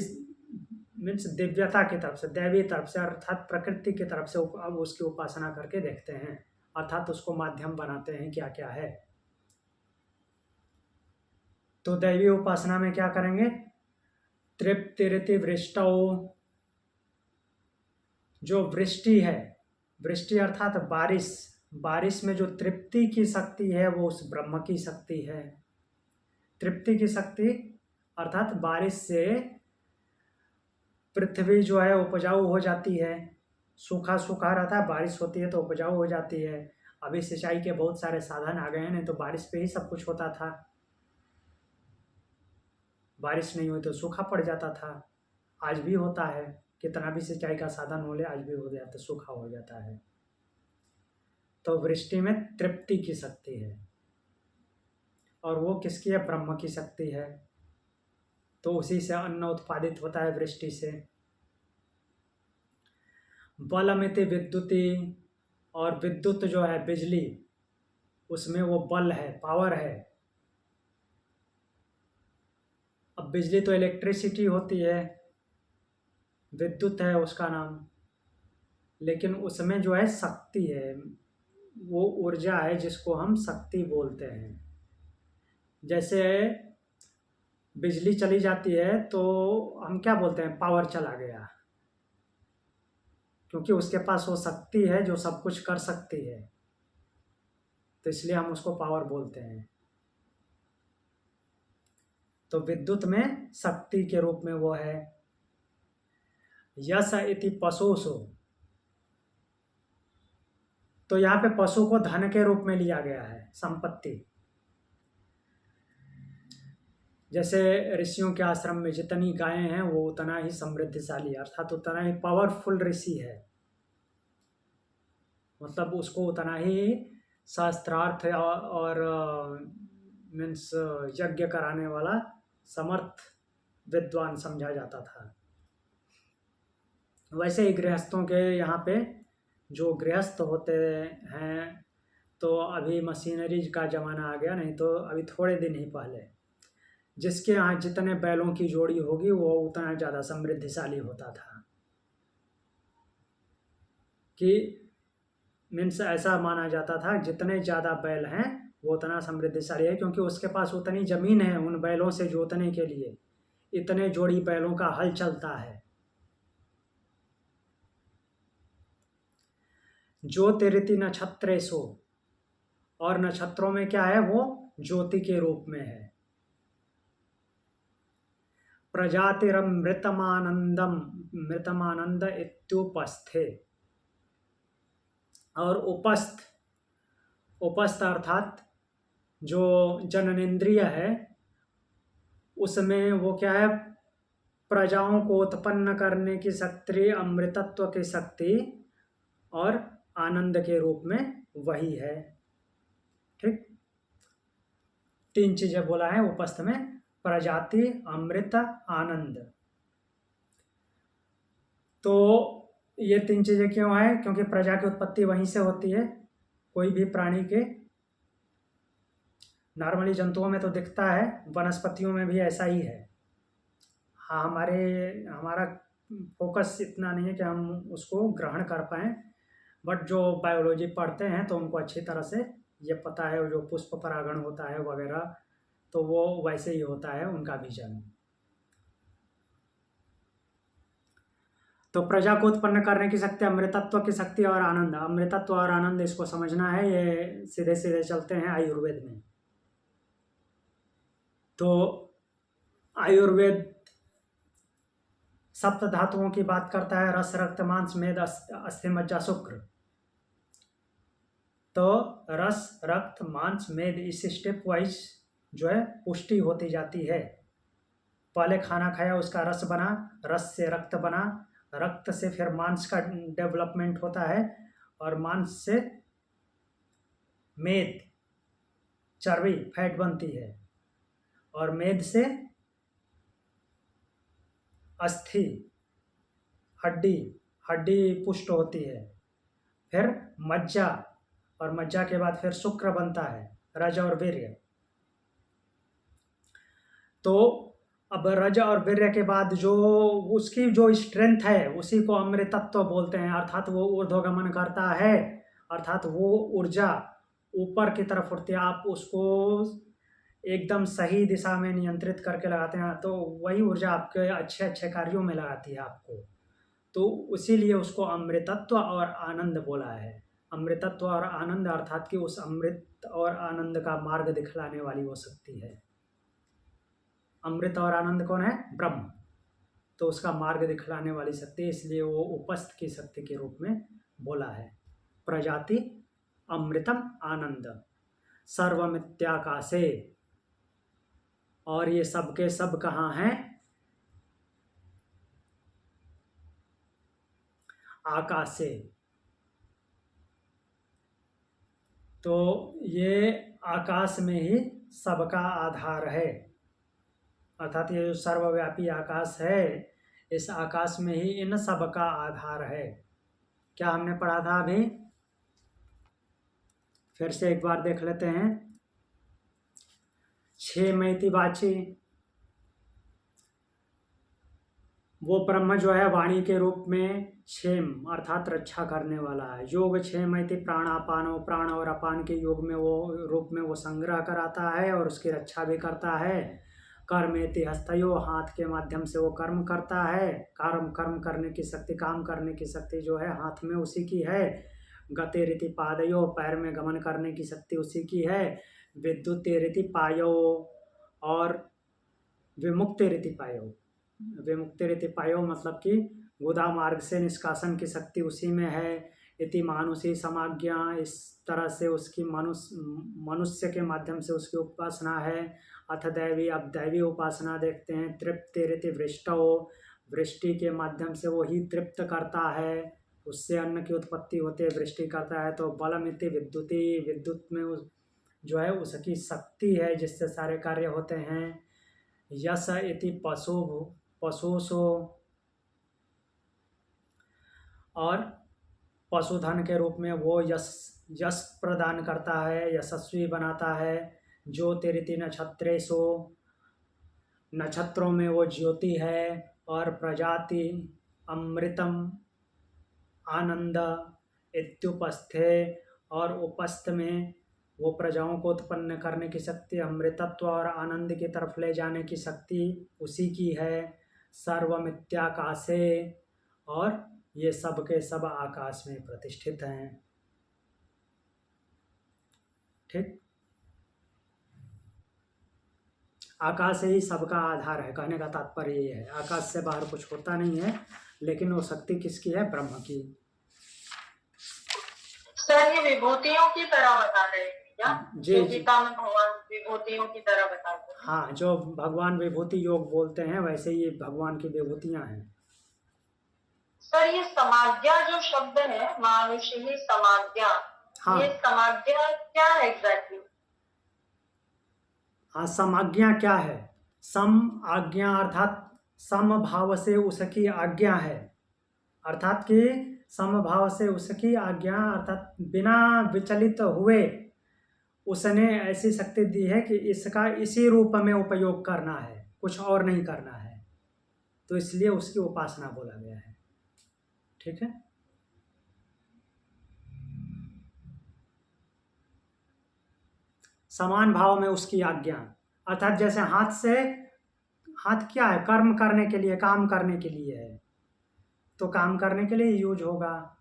मीन्स दिव्यता की तरफ से, दैवी तरफ से, अर्थात प्रकृति की तरफ से अब उसकी उपासना करके देखते हैं, अर्थात उसको माध्यम बनाते हैं क्या क्या है। तो दैवी उपासना में क्या करेंगे, तृप्तिरिति वृष्टौ, जो वृष्टि है, वृष्टि अर्थात बारिश, बारिश में जो तृप्ति की शक्ति है वो उस ब्रह्म की शक्ति है। तृप्ति की शक्ति अर्थात बारिश से पृथ्वी जो है उपजाऊ हो जाती है, सूखा सूखा रहता है, बारिश होती है तो उपजाऊ हो जाती है। अभी सिंचाई के बहुत सारे साधन आ गए हैं, नहीं तो बारिश पे ही सब कुछ होता था, बारिश नहीं हुई तो सूखा पड़ जाता था। आज भी होता है, कितना भी सिंचाई का साधन हो ले आज भी हो जाता, सूखा हो जाता है। तो वृष्टि में तृप्ति की शक्ति है, और वो किसकी है, ब्रह्म की शक्ति है। तो उसी से अन्न उत्पादित होता है, वृष्टि से। बलमिति विद्युति, और विद्युत जो है बिजली, उसमें वो बल है, पावर है। अब बिजली तो इलेक्ट्रिसिटी होती है, विद्युत है उसका नाम, लेकिन उसमें जो है शक्ति है, वो ऊर्जा है जिसको हम शक्ति बोलते हैं। जैसे बिजली चली जाती है तो हम क्या बोलते हैं, पावर चला गया, क्योंकि उसके पास वो शक्ति है जो सब कुछ कर सकती है, तो इसलिए हम उसको पावर बोलते हैं। तो विद्युत में शक्ति के रूप में वो है। यश इति पशुषु, तो यहाँ पे पशु को धन के रूप में लिया गया है, संपत्ति। जैसे ऋषियों के आश्रम में जितनी गायें हैं वो उतना ही समृद्धिशाली, अर्थात उतना ही पावरफुल ऋषि है, मतलब उसको उतना ही शास्त्रार्थ और मीन्स यज्ञ कराने वाला समर्थ विद्वान समझा जाता था। वैसे ही गृहस्थों के यहाँ पे जो गृहस्थ होते हैं, तो अभी मशीनरीज का ज़माना आ गया, नहीं तो अभी थोड़े दिन ही पहले जिसके यहाँ जितने बैलों की जोड़ी होगी वो उतना ज़्यादा समृद्धिशाली होता था। कि मीन्स ऐसा माना जाता था जितने ज़्यादा बैल हैं वो उतना समृद्धिशाली है, क्योंकि उसके पास उतनी ज़मीन है उन बैलों से जोतने के लिए, इतने जोड़ी बैलों का हल चलता है। ज्योतिरिति नक्षत्रेषु, और नक्षत्रों में क्या है, वो ज्योति के रूप में है। प्रजातिरमृतमानंदम, मृतमानंद इत्युपस्थे, और उपस्थ, उपस्थ अर्थात जो जननेन्द्रिय है उसमें वो क्या है, प्रजाओं को उत्पन्न करने की शक्ति, अमृतत्व की शक्ति और आनंद के रूप में वही है। ठीक, 3 चीजें बोला है उपस्थ में, प्रजाति, अमृत, आनंद। तो ये 3 चीजें क्यों है, क्योंकि प्रजा की उत्पत्ति वहीं से होती है। कोई भी प्राणी के, नॉर्मली जंतुओं में तो दिखता है, वनस्पतियों में भी ऐसा ही है। हाँ, हमारा फोकस इतना नहीं है कि हम उसको ग्रहण कर पाएँ, बट जो बायोलॉजी पढ़ते हैं तो उनको अच्छी तरह से ये पता है, जो पुष्प परागण होता है वगैरह, तो वो वैसे ही होता है उनका भी जन्म। तो प्रजा को उत्पन्न करने की शक्ति, अमृतत्व की शक्ति और आनंद। अमृतत्व और आनंद इसको समझना है, ये सीधे सीधे चलते हैं आयुर्वेद में। तो आयुर्वेद सप्त धातुओं की बात करता है, रस, रक्त, मांस, मेद, अस्थि, मज्जा, शुक्र। तो रस, रक्त, मांस, मेद, इस स्टेप वाइज जो है पुष्टि होती जाती है। पहले खाना खाया, उसका रस बना, रस से रक्त बना, रक्त से फिर मांस का डेवलपमेंट होता है, और मांस से मेद, चर्बी, फैट बनती है, और मेद से अस्थि, हड्डी, हड्डी पुष्ट होती है, फिर मज्जा, और मज्जा के बाद फिर शुक्र बनता है, रज और वीर्य। तो अब रज और वीर्य के बाद जो उसकी जो स्ट्रेंथ है उसी को अमृतत्व बोलते हैं, अर्थात वो ऊर्ध्वगमन करता है, अर्थात वो ऊर्जा ऊपर की तरफ उठती है, आप उसको एकदम सही दिशा में नियंत्रित करके लगाते हैं तो वही ऊर्जा आपके अच्छे अच्छे कार्यों में लगाती है आपको। तो इसीलिए उसको अमृतत्व और आनंद बोला है। अमृतत्व और आनंद अर्थात कि उस अमृत और आनंद का मार्ग दिखलाने वाली वो शक्ति है। अमृत और आनंद कौन है? ब्रह्म। तो उसका मार्ग दिखलाने वाली शक्ति, इसलिए वो उपस्थ की शक्ति के रूप में बोला है। प्रजाति अमृतम आनंद सर्वमित्याकाशे, और ये सब के सब कहाँ हैं? आकाश से। तो ये आकाश में ही सबका आधार है, अर्थात ये जो सर्वव्यापी आकाश है, इस आकाश में ही इन सब का आधार है। क्या हमने पढ़ा था अभी? फिर से एक बार देख लेते हैं। 6 मैति वाची, वो ब्रह्म जो है वाणी के रूप में क्षेम अर्थात रक्षा करने वाला है। योग 6 मैति प्राणापानो, प्राण और अपान के योग में वो रूप में वो संग्रह कराता है और उसकी रक्षा भी करता है। कर्मेति हस्तयो, हाथ के माध्यम से वो कर्म करता है। कर्म करने की शक्ति, काम करने की शक्ति जो है हाथ में उसी की है। गतिरिति पादयो, पैर में गमन करने की शक्ति उसी की है। विद्युतिरिति पायो, और विमुक्तिरिति पायो, विमुक्तिरिति पायो मतलब कि गुदा मार्ग से निष्कासन की शक्ति उसी में है। इति मानुषी समाज्ञा, इस तरह से उसकी मनुष्य के माध्यम से उसकी उपासना है। अथ दैवी, अब दैवी उपासना देखते हैं। तृप्तिरिति वृष्टो, वृष्टि के माध्यम से वो ही तृप्त करता है, उससे अन्न की उत्पत्ति होती है, वृष्टि करता है। तो बलमिति विद्युति, विद्युत में उस जो है उसकी शक्ति है जिससे सारे कार्य होते हैं। यश इति पशु, पशुषो, और पशुधन के रूप में वो यश प्रदान करता है, यशस्वी बनाता है। ज्योतिरिति नक्षत्रेषु, नक्षत्रों में वो ज्योति है। और प्रजाति अमृतम आनंद, इत्युपस्थे, और उपस्थ में वो प्रजाओं को उत्पन्न करने की शक्ति, अमृतत्व और आनंद की तरफ ले जाने की शक्ति उसी की है। सर्वमित्याकाशे, और ये सब के सब आकाश में प्रतिष्ठित हैं। ठीक, आकाश ही सबका आधार है, कहने का तात्पर्य ये है। आकाश से बाहर कुछ होता नहीं है, लेकिन वो शक्ति किसकी है? ब्रह्म की। सर ये विभूतियों की तरह बता रहे हैं क्या? जी जी, गीता में भगवान विभूतियों की तरह बताते हैं। हाँ, जो भगवान विभूति योग बोलते हैं वैसे ये भगवान की विभूतियां हैं। सर ये समाज्ञा जो शब्द है, मानुषी समाज्ञा, हाँ, ये समाज्ञा क्या है एग्जैक्टली? हाँ, समाज्ञा क्या है? सम आज्ञा अर्थात समभाव से उसकी आज्ञा है, अर्थात कि समभाव से उसकी आज्ञा अर्थात बिना विचलित हुए उसने ऐसी शक्ति दी है कि इसका इसी रूप में उपयोग करना है, कुछ और नहीं करना है, तो इसलिए उसकी उपासना बोला गया है। ठीक है, समान भाव में उसकी आज्ञा, अर्थात जैसे हाथ से, हाथ क्या है? कर्म करने के लिए, काम करने के लिए है, तो काम करने के लिए यूज होगा।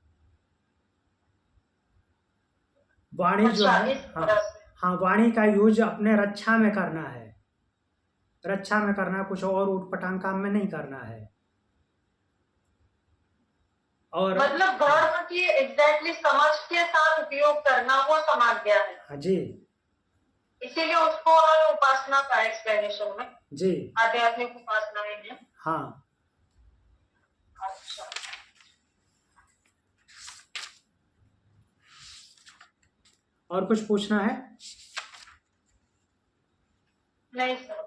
वाणी जो अच्छा, है, इस हाँ तरह से। हाँ, वाणी का यूज अपने रक्षा में करना है, रक्षा में करना है, कुछ और उटपटांग काम में नहीं करना है। और मतलब धर्म की एग्जैक्टली समझ के साथ उपयोग करना वो समाज्ञा है। हाँ जी, इसीलिए उसको हम उपासना का एक्सप्लेनेशन में जी, आध्यात्मिक उपासना में। हाँ। अच्छा, और कुछ पूछना है? नहीं सर।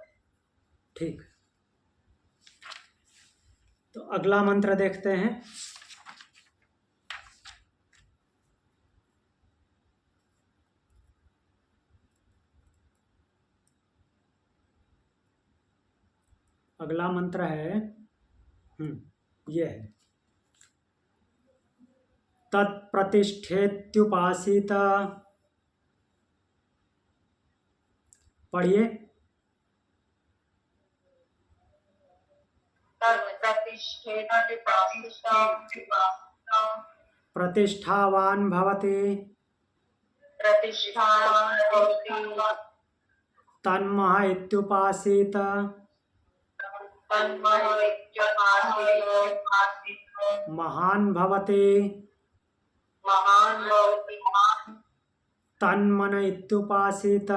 ठीक, तो अगला मंत्र देखते हैं। अगला मंत्र है, ये है, तत्प्रतिष्ठेत्युपासित। पढ़िए। प्रतिष्ठावान भवति तन्मः इत्युपासित महान् भवति तन्मन इत्युपासित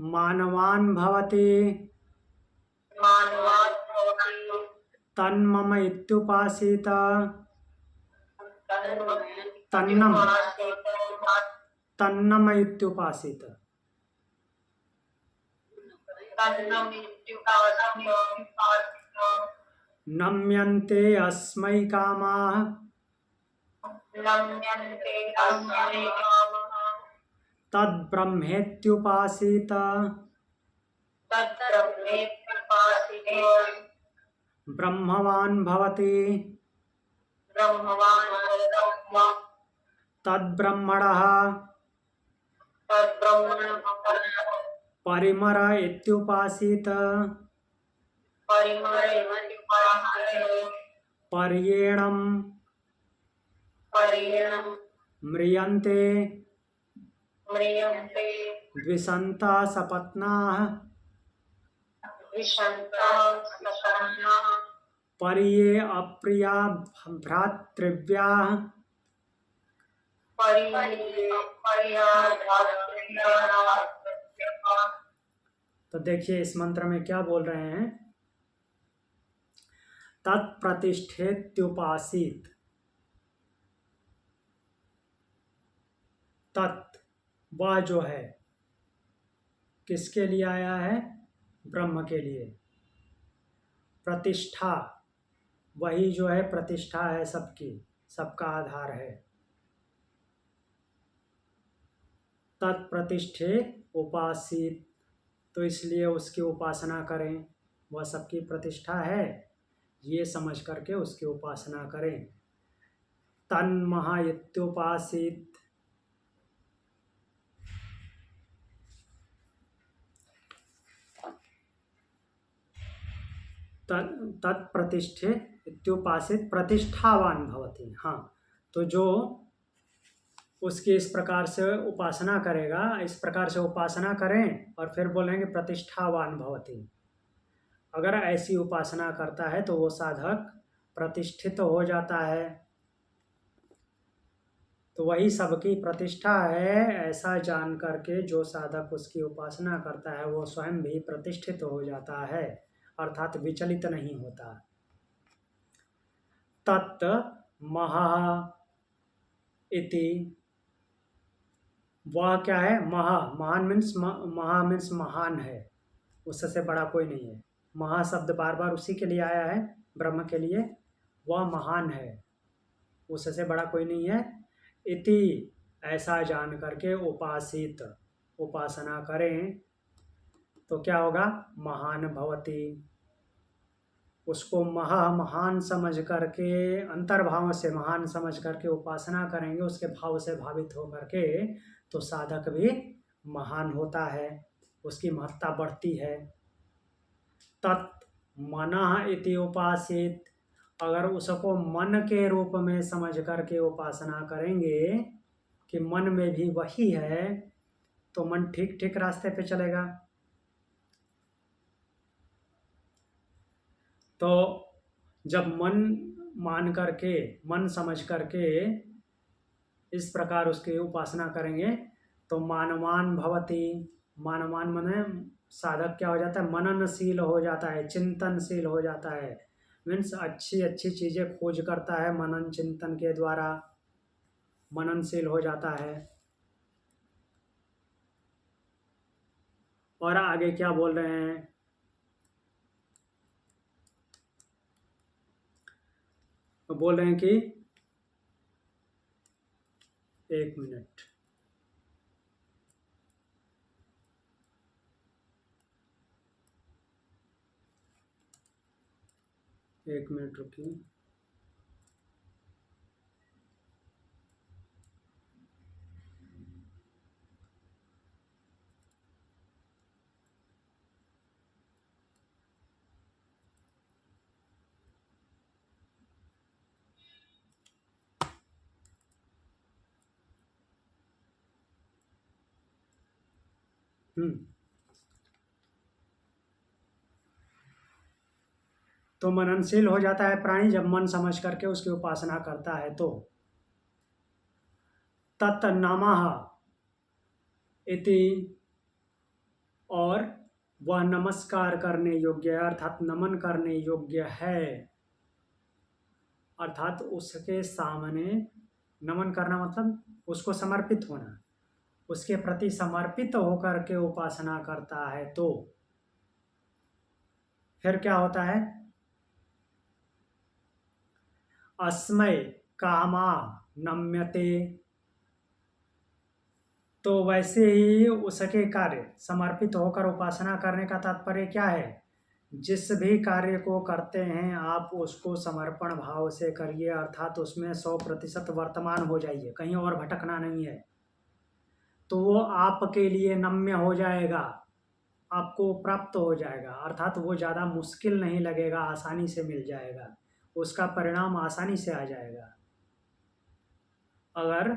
मानवान् भवति तन्मम इत्युपासित तन्नम इत्युपासित नम्यन्ते अस्मै कामाः तद्ब्रह्मेत्युपासित ब्रह्मवान् भवति तद्ब्रह्मणः परिमर इत्युपासित पर्येणं म्रियन्ते द्विषन्तः सपत्नाः पर्ये अप्रिया भ्रातृव्याः। तो देखिए इस मंत्र में क्या बोल रहे हैं, तत्प्रतिष्ठेत्युपासित। तत् वह जो है, किसके लिए आया है? ब्रह्म के लिए। प्रतिष्ठा, वही जो है प्रतिष्ठा है सबकी, सबका आधार है। तत्प्रतिष्ठे उपासित, तो इसलिए उसकी उपासना करें, वह सबकी प्रतिष्ठा है, ये समझ करके उसकी उपासना करें। तन्महा इत्युपासित, तत्प्रतिष्ठे इत्युपासित प्रतिष्ठावान भवति। हाँ, तो जो उसकी इस प्रकार से उपासना करेगा, इस प्रकार से उपासना करें और फिर बोलेंगे प्रतिष्ठावान भवति। अगर ऐसी उपासना करता है तो वो साधक प्रतिष्ठित हो जाता है। तो वही सबकी प्रतिष्ठा है, ऐसा जान करके जो साधक उसकी उपासना करता है वो स्वयं भी प्रतिष्ठित हो जाता है, अर्थात विचलित नहीं होता। तत् महा इति, वह क्या है? महा, महान मीन्स, महा मीन्स महान है, उससे बड़ा कोई नहीं है। महा शब्द बार बार उसी के लिए आया है, ब्रह्म के लिए। वह महान है, उससे बड़ा कोई नहीं है। इति, ऐसा जान करके उपासित, उपासना करें तो क्या होगा? महान भवति। उसको महान समझ करके, अंतर्भाव से महान समझ करके उपासना करेंगे, उसके भाव से भावित होकर के, तो साधक भी महान होता है, उसकी महत्ता बढ़ती है। तत् मनः इति उपासित, अगर उसको मन के रूप में समझ करके उपासना करेंगे कि मन में भी वही है, तो मन ठीक ठीक रास्ते पे चलेगा। तो जब मन मान करके, मन समझ करके इस प्रकार उसकी उपासना करेंगे तो मानवान भवति। मानवान माने साधक क्या हो जाता है? मननशील हो जाता है, चिंतनशील हो जाता है। मीन्स अच्छी अच्छी चीज़ें खोज करता है, मनन चिंतन के द्वारा मननशील हो जाता है। और आगे क्या बोल रहे हैं? बोल रहे हैं कि, एक मिनट, एक मिनट रुकिए। तो मननशील हो जाता है प्राणी जब मन समझ करके उसकी उपासना करता है। तो तत् नमः इति, और वह नमस्कार करने योग्य है, अर्थात नमन करने योग्य है। अर्थात उसके सामने नमन करना मतलब उसको समर्पित होना, उसके प्रति समर्पित होकर के उपासना करता है। तो फिर क्या होता है? अस्मै कामा नम्यते, तो वैसे ही उसके कार्य, समर्पित होकर उपासना करने का तात्पर्य क्या है? जिस भी कार्य को करते हैं आप उसको समर्पण भाव से करिए, अर्थात उसमें 100% वर्तमान हो जाइए, कहीं और भटकना नहीं है। तो वो आपके लिए नम्य हो जाएगा, आपको प्राप्त हो जाएगा, अर्थात वो ज़्यादा मुश्किल नहीं लगेगा, आसानी से मिल जाएगा, उसका परिणाम आसानी से आ जाएगा अगर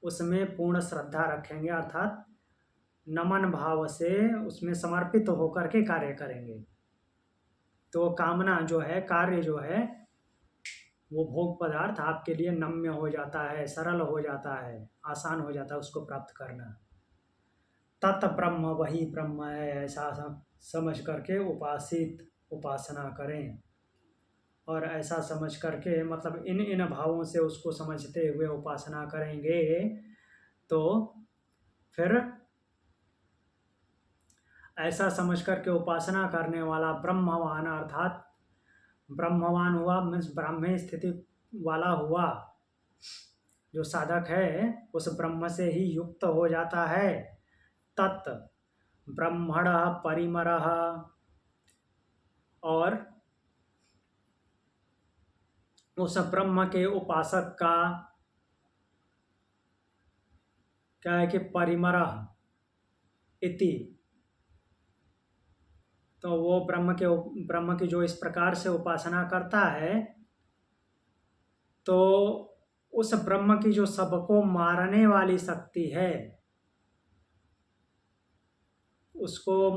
उसमें पूर्ण श्रद्धा रखेंगे, अर्थात नमन भाव से उसमें समर्पित होकर के कार्य करेंगे। तो कामना जो है, कार्य जो है, वो भोग पदार्थ आपके लिए नम्य हो जाता है, सरल हो जाता है, आसान हो जाता है उसको प्राप्त करना। तत् ब्रह्म, वही ब्रह्म है, ऐसा समझ करके उपासना करें। और ऐसा समझ करके मतलब इन भावों से उसको समझते हुए उपासना करेंगे तो फिर ऐसा समझ करके उपासना करने वाला ब्रह्मवान, अर्थात ब्रह्मवान हुआ मीन्स ब्राह्मी स्थिति वाला हुआ, जो साधक है उस ब्रह्म से ही युक्त हो जाता है। तत् ब्रह्मण परिमरः, और उस ब्रह्म के उपासक का क्या है कि परिमरः इति, तो वो ब्रह्म की जो इस प्रकार से उपासना करता है, तो उस ब्रह्म की जो सबको मारने वाली शक्ति है, उसको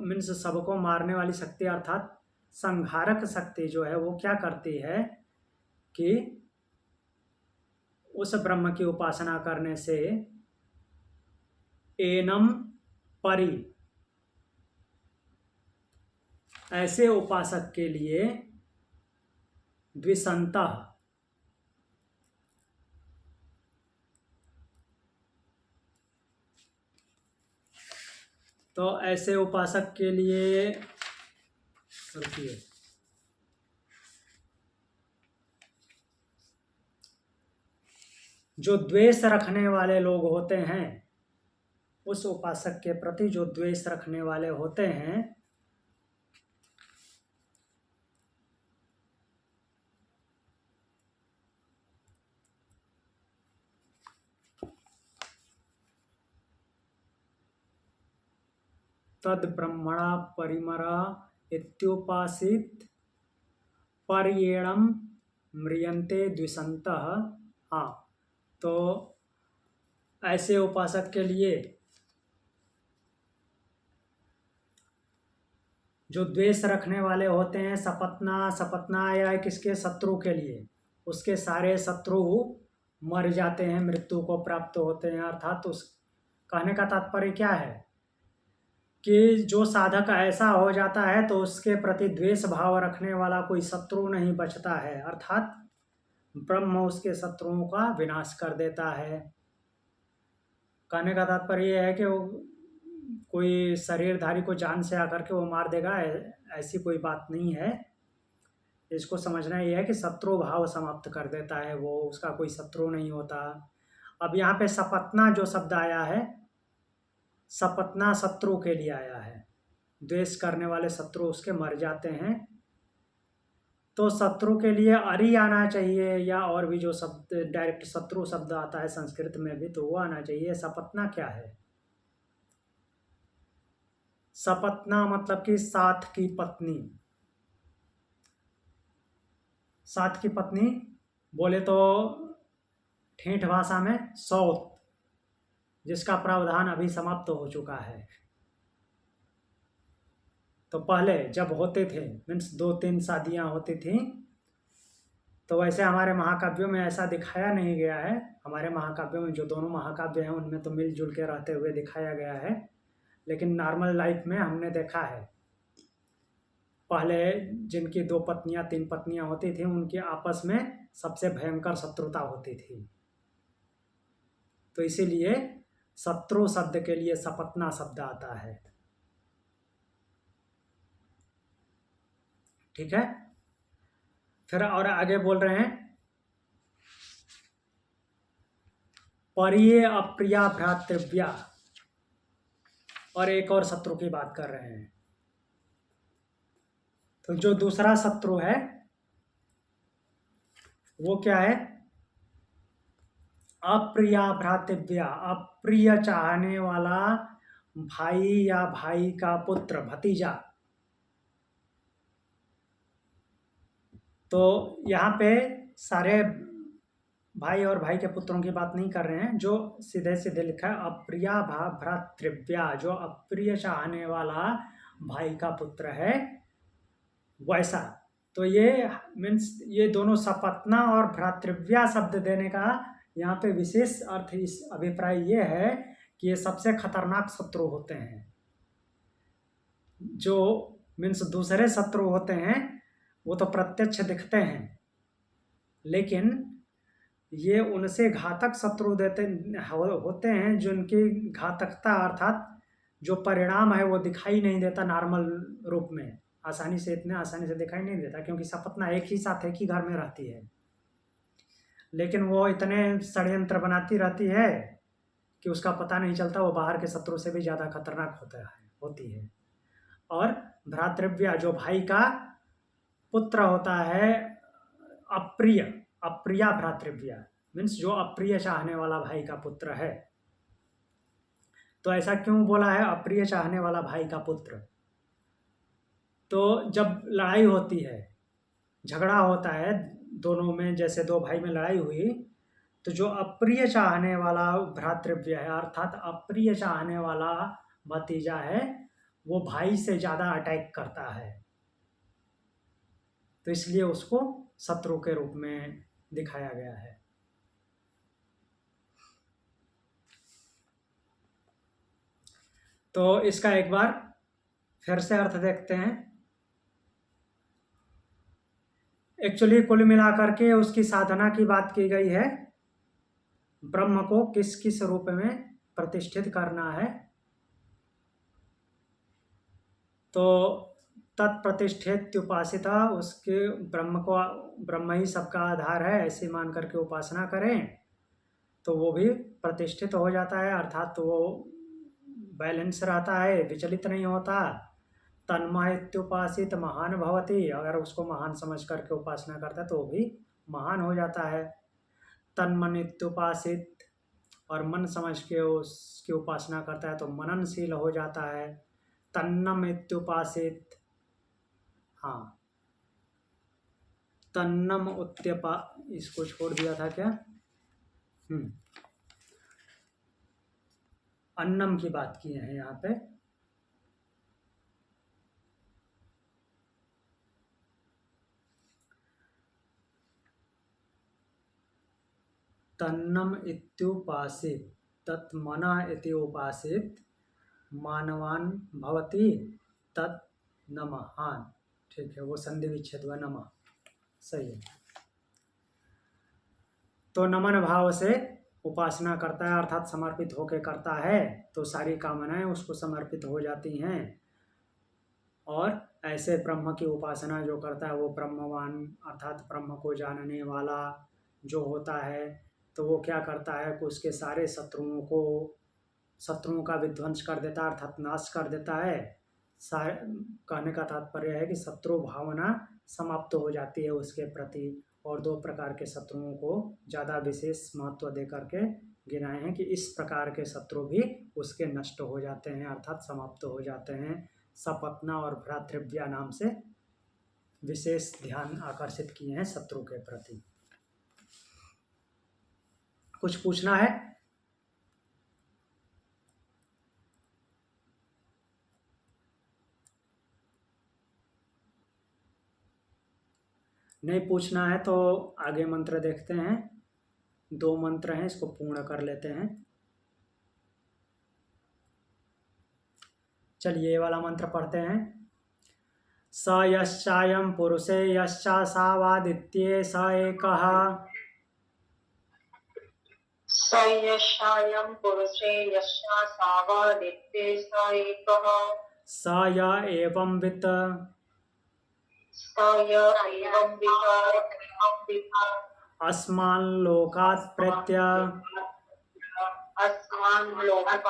मीन्स सबको मारने वाली शक्ति अर्थात संहारक शक्ति जो है वो क्या करती है कि उस ब्रह्म की उपासना करने से एनम परि, ऐसे उपासक के लिए द्विसंतः, तो ऐसे उपासक के लिए रुकिए, जो द्वेष रखने वाले लोग होते हैं, उस उपासक के प्रति जो द्वेष रखने वाले होते हैं, तद ब्रह्मणा परिमरा इत्युपासित पर्येणम म्रियन्ते द्विसंतः। हाँ, तो ऐसे उपासक के लिए जो द्वेष रखने वाले होते हैं, सपत्ना या किसके शत्रु के लिए, उसके सारे शत्रु मर जाते हैं, मृत्यु को प्राप्त होते हैं। अर्थात उस कहने का तात्पर्य क्या है कि जो साधक ऐसा हो जाता है तो उसके प्रति द्वेष भाव रखने वाला कोई शत्रु नहीं बचता है, अर्थात ब्रह्म उसके शत्रुओं का विनाश कर देता है। कहने का तात्पर्य यह है कि वो कोई शरीरधारी को जान से आकर के वो मार देगा, ऐसी कोई बात नहीं है। इसको समझना ये है कि शत्रु भाव समाप्त कर देता है, वो उसका कोई शत्रु नहीं होता। अब यहाँ पे सपत्ना जो शब्द आया है, सपत्ना शत्रु के लिए आया है, द्वेष करने वाले शत्रु उसके मर जाते हैं। तो शत्रु के लिए अरि आना चाहिए, या और भी जो शब्द डायरेक्ट शत्रु शब्द आता है संस्कृत में भी, तो वो आना चाहिए। सपत्ना क्या है? सपत्ना मतलब कि साथ की पत्नी। साथ की पत्नी बोले तो ठेठ भाषा में सौत, जिसका प्रावधान अभी समाप्त हो चुका है। तो पहले जब होते थे, मीन्स 2-3 शादियां होती थी, तो वैसे हमारे महाकाव्यों में ऐसा दिखाया नहीं गया है। हमारे महाकाव्यों में जो दोनों महाकाव्य हैं उनमें तो मिलजुल के रहते हुए दिखाया गया है, लेकिन नॉर्मल लाइफ में हमने देखा है पहले जिनकी 2 पत्नियां 3 पत्नियां होती थी, उनकी आपस में सबसे भयंकर शत्रुता होती थी। तो इसीलिए शत्रु शब्द के लिए सपत्ना शब्द आता है। ठीक है, फिर और आगे बोल रहे हैं, परिये अप्रिया भ्रातृव्या, और एक और शत्रु की बात कर रहे हैं। तो जो दूसरा शत्रु है वो क्या है? अप्रिया भ्रातृव्या, अप्रिय चाहने वाला भाई या भाई का पुत्र, भतीजा। तो यहाँ पे सारे भाई और भाई के पुत्रों की बात नहीं कर रहे हैं, जो सीधे सीधे लिखा है अप्रिया भ्रातृव्या, जो अप्रिय चाहने वाला भाई का पुत्र है, वैसा। तो ये मीन्स ये दोनों सपत्ना और भ्रातृव्या शब्द देने का यहाँ पे विशेष अर्थ इस अभिप्राय ये है कि ये सबसे खतरनाक शत्रु होते हैं। जो मीन्स दूसरे शत्रु होते हैं वो तो प्रत्यक्ष दिखते हैं, लेकिन ये उनसे घातक शत्रु होते हैं, जिनकी घातकता अर्थात जो परिणाम है वो दिखाई नहीं देता नॉर्मल रूप में, आसानी से, इतने आसानी से दिखाई नहीं देता, क्योंकि सपत्ना एक ही साथ एक ही घर में रहती है, लेकिन वो इतने षड्यंत्र बनाती रहती है कि उसका पता नहीं चलता, वो बाहर के शत्रु से भी ज़्यादा खतरनाक होती है। और भ्रातृव्या जो भाई का पुत्र होता है, अप्रिय, अप्रिया भ्रातृव्य मीन्स जो अप्रिय चाहने वाला भाई का पुत्र है। तो ऐसा क्यों बोला है अप्रिय चाहने वाला भाई का पुत्र? तो जब लड़ाई होती है, झगड़ा होता है दोनों में, जैसे दो भाई में लड़ाई हुई, तो जो अप्रिय चाहने वाला भ्रातृव्य है अर्थात अप्रिय चाहने वाला भतीजा है, वो भाई से ज़्यादा अटैक करता है, तो इसलिए उसको शत्रु के रूप में दिखाया गया है। तो इसका एक बार फिर से अर्थ देखते हैं। एक्चुअली कुल मिलाकर के उसकी साधना की बात की गई है, ब्रह्म को किस किस रूप में प्रतिष्ठित करना है। तो तत्प्रतिष्ठित उपासिता, उसके ब्रह्म को, ब्रह्म ही सबका आधार है ऐसे मान करके उपासना करें तो वो भी प्रतिष्ठित हो जाता है, अर्थात वो बैलेंस रहता है, विचलित नहीं होता। तन्मय इत्युपासित महान भवति, अगर उसको महान समझ करके उपासना करता है तो वो भी महान हो जाता है। तन्मन इत्युपासित, और मन समझ के उसकी उपासना करता है तो मननशील हो जाता है। तन्नम इत्युपासित, हाँ तन्नम उत्त्यपा, इसको छोड़ दिया था क्या? अन्नम की बात की है यहाँ पे। तन्नम इत्युपासित तत्मना इति उपासित मानवान भवति तत् नमहान। ठीक है, वो संधि विच्छेद हुआ, नमः सही है। तो नमन भाव से उपासना करता है अर्थात समर्पित होकर करता है तो सारी कामनाएं उसको समर्पित हो जाती हैं। और ऐसे ब्रह्म की उपासना जो करता है वो ब्रह्मवान अर्थात ब्रह्म को जानने वाला जो होता है, तो वो क्या करता है कि उसके सारे शत्रुओं का विध्वंस कर देता है अर्थात नाश कर देता है। सारे कहने का तात्पर्य है कि शत्रु भावना समाप्त हो जाती है उसके प्रति। और दो प्रकार के शत्रुओं को ज़्यादा विशेष महत्व दे करके गिनाए हैं कि इस प्रकार के शत्रु भी उसके नष्ट हो जाते हैं अर्थात समाप्त हो जाते हैं। सपत्ना और भ्रातृव्या नाम से विशेष ध्यान आकर्षित किए हैं शत्रु के प्रति। कुछ पूछना है? नहीं पूछना है तो आगे मंत्र देखते हैं। 2 मंत्र हैं, इसको पूर्ण कर लेते हैं। चलिए ये वाला मंत्र पढ़ते हैं। स यश्चायं पुरुषे यश्चासावादित्ये स एकः। स यशायं पुरुषे यशासावादित्ये स एकः। स य एवं वित्त स य एवं वित्त अस्मान् लोकात् प्रेत्य अस्मान् लोकात्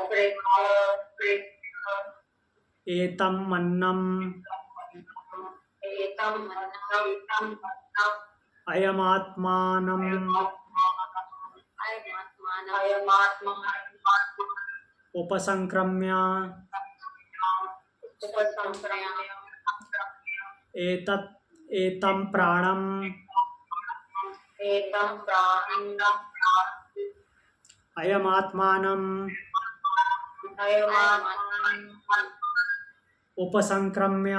प्रेत्य एतम् अन्नम् अयमात्मानम् उपसंक्रम्य एतं प्राणम् अयमात्मानम् उपसंक्रम्य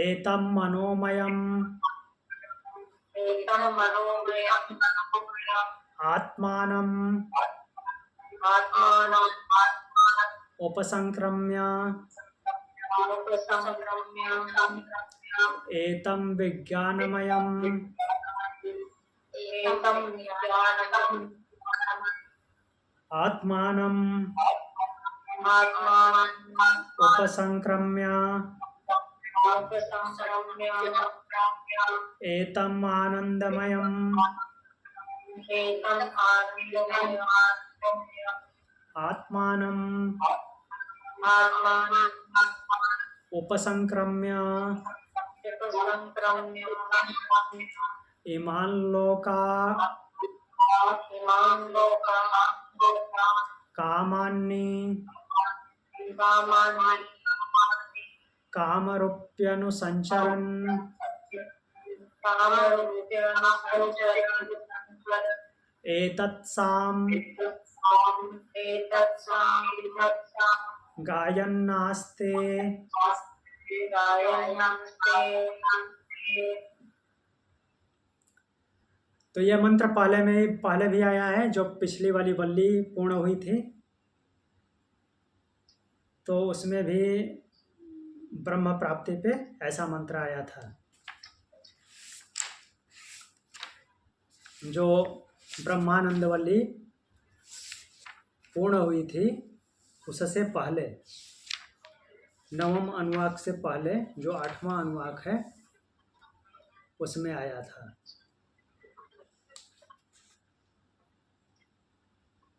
एतं मनोमयम् आत्मानम् उपसंक्रम्य एतं विज्ञानमयम् आत्मानम् उपसंक्रम्य एतम् आनंदमयम् आत्मानम् उपसंक्रम्य उपसंक्रम्य इमान् लोका इमान् लोकान् कामान्नि कामान् कामरूप्यनुसञ्चरन् कामरूप्यनुसञ्चरन् एतत्साम् गायन्नास्ते। तो यह मंत्र पहले भी आया है, जो पिछली वाली वल्ली पूर्ण हुई थी, तो उसमें भी ब्रह्म प्राप्ति पे ऐसा मंत्र आया था। जो ब्रह्मानंद वल्ली पूर्ण हुई थी, उससे पहले 9वें अनुवाक से पहले जो 8वां अनुवाक है, उसमें आया था।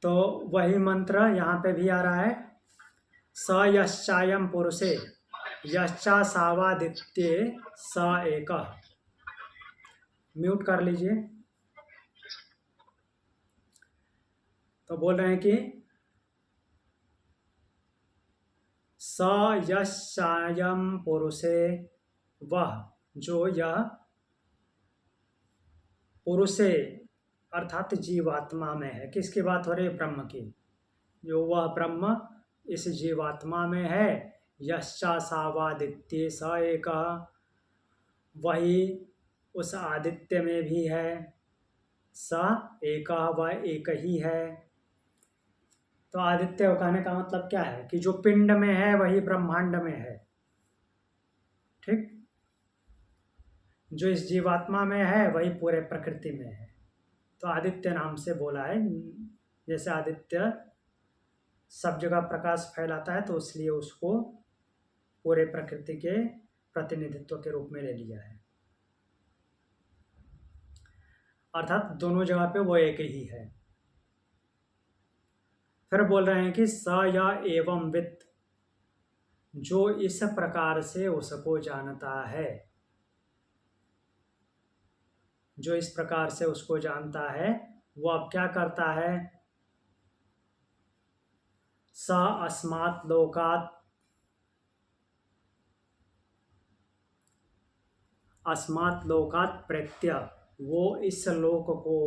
तो वही मंत्र यहाँ पे भी आ रहा है, स यश्चायं पुरुषे यश्चा सावादित्ये स एकः। म्यूट कर लीजिए। तो बोल रहे हैं कि स यश्चायं पुरुषे, वह जो यह पुरुषे अर्थात जीवात्मा में है। किसकी बात हो रही है? ब्रह्म की। जो वह ब्रह्म इस जीवात्मा में है, यश्चा सावादित्य स एकः, वही उस आदित्य में भी है, स एकः, वह एक ही है। तो आदित्य कहने का मतलब क्या है? कि जो पिंड में है वही ब्रह्मांड में है। ठीक, जो इस जीवात्मा में है वही पूरे प्रकृति में है। तो आदित्य नाम से बोला है। जैसे आदित्य सब जगह प्रकाश फैलाता है, तो इसलिए उसको पूरे प्रकृति के प्रतिनिधित्व के रूप में ले लिया है। अर्थात दोनों जगह पे वो एक ही है। फिर बोल रहे हैं कि स या एवं वित्त, जो इस प्रकार से उसको जानता है, जो इस प्रकार से उसको जानता है, वो अब क्या करता है? स अस्मात् लोकात्, अस्मात् लोकात् प्रेत्य, वो इस लोक को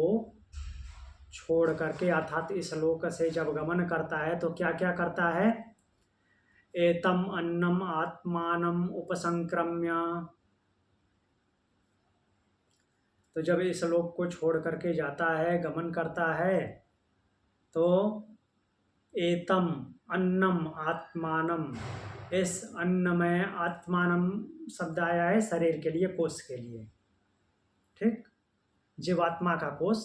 छोड़ करके, अर्थात इस लोक से जब गमन करता है तो क्या क्या करता है? एतम अन्नम आत्मानम उपसंक्रम्य। तो जब इस लोक को छोड़ करके जाता है, गमन करता है, तो एतम अन्नम आत्मानम, इस अन्न में आत्मानम शब्द आया है शरीर के लिए, कोष के लिए। ठीक, जीवात्मा का कोष।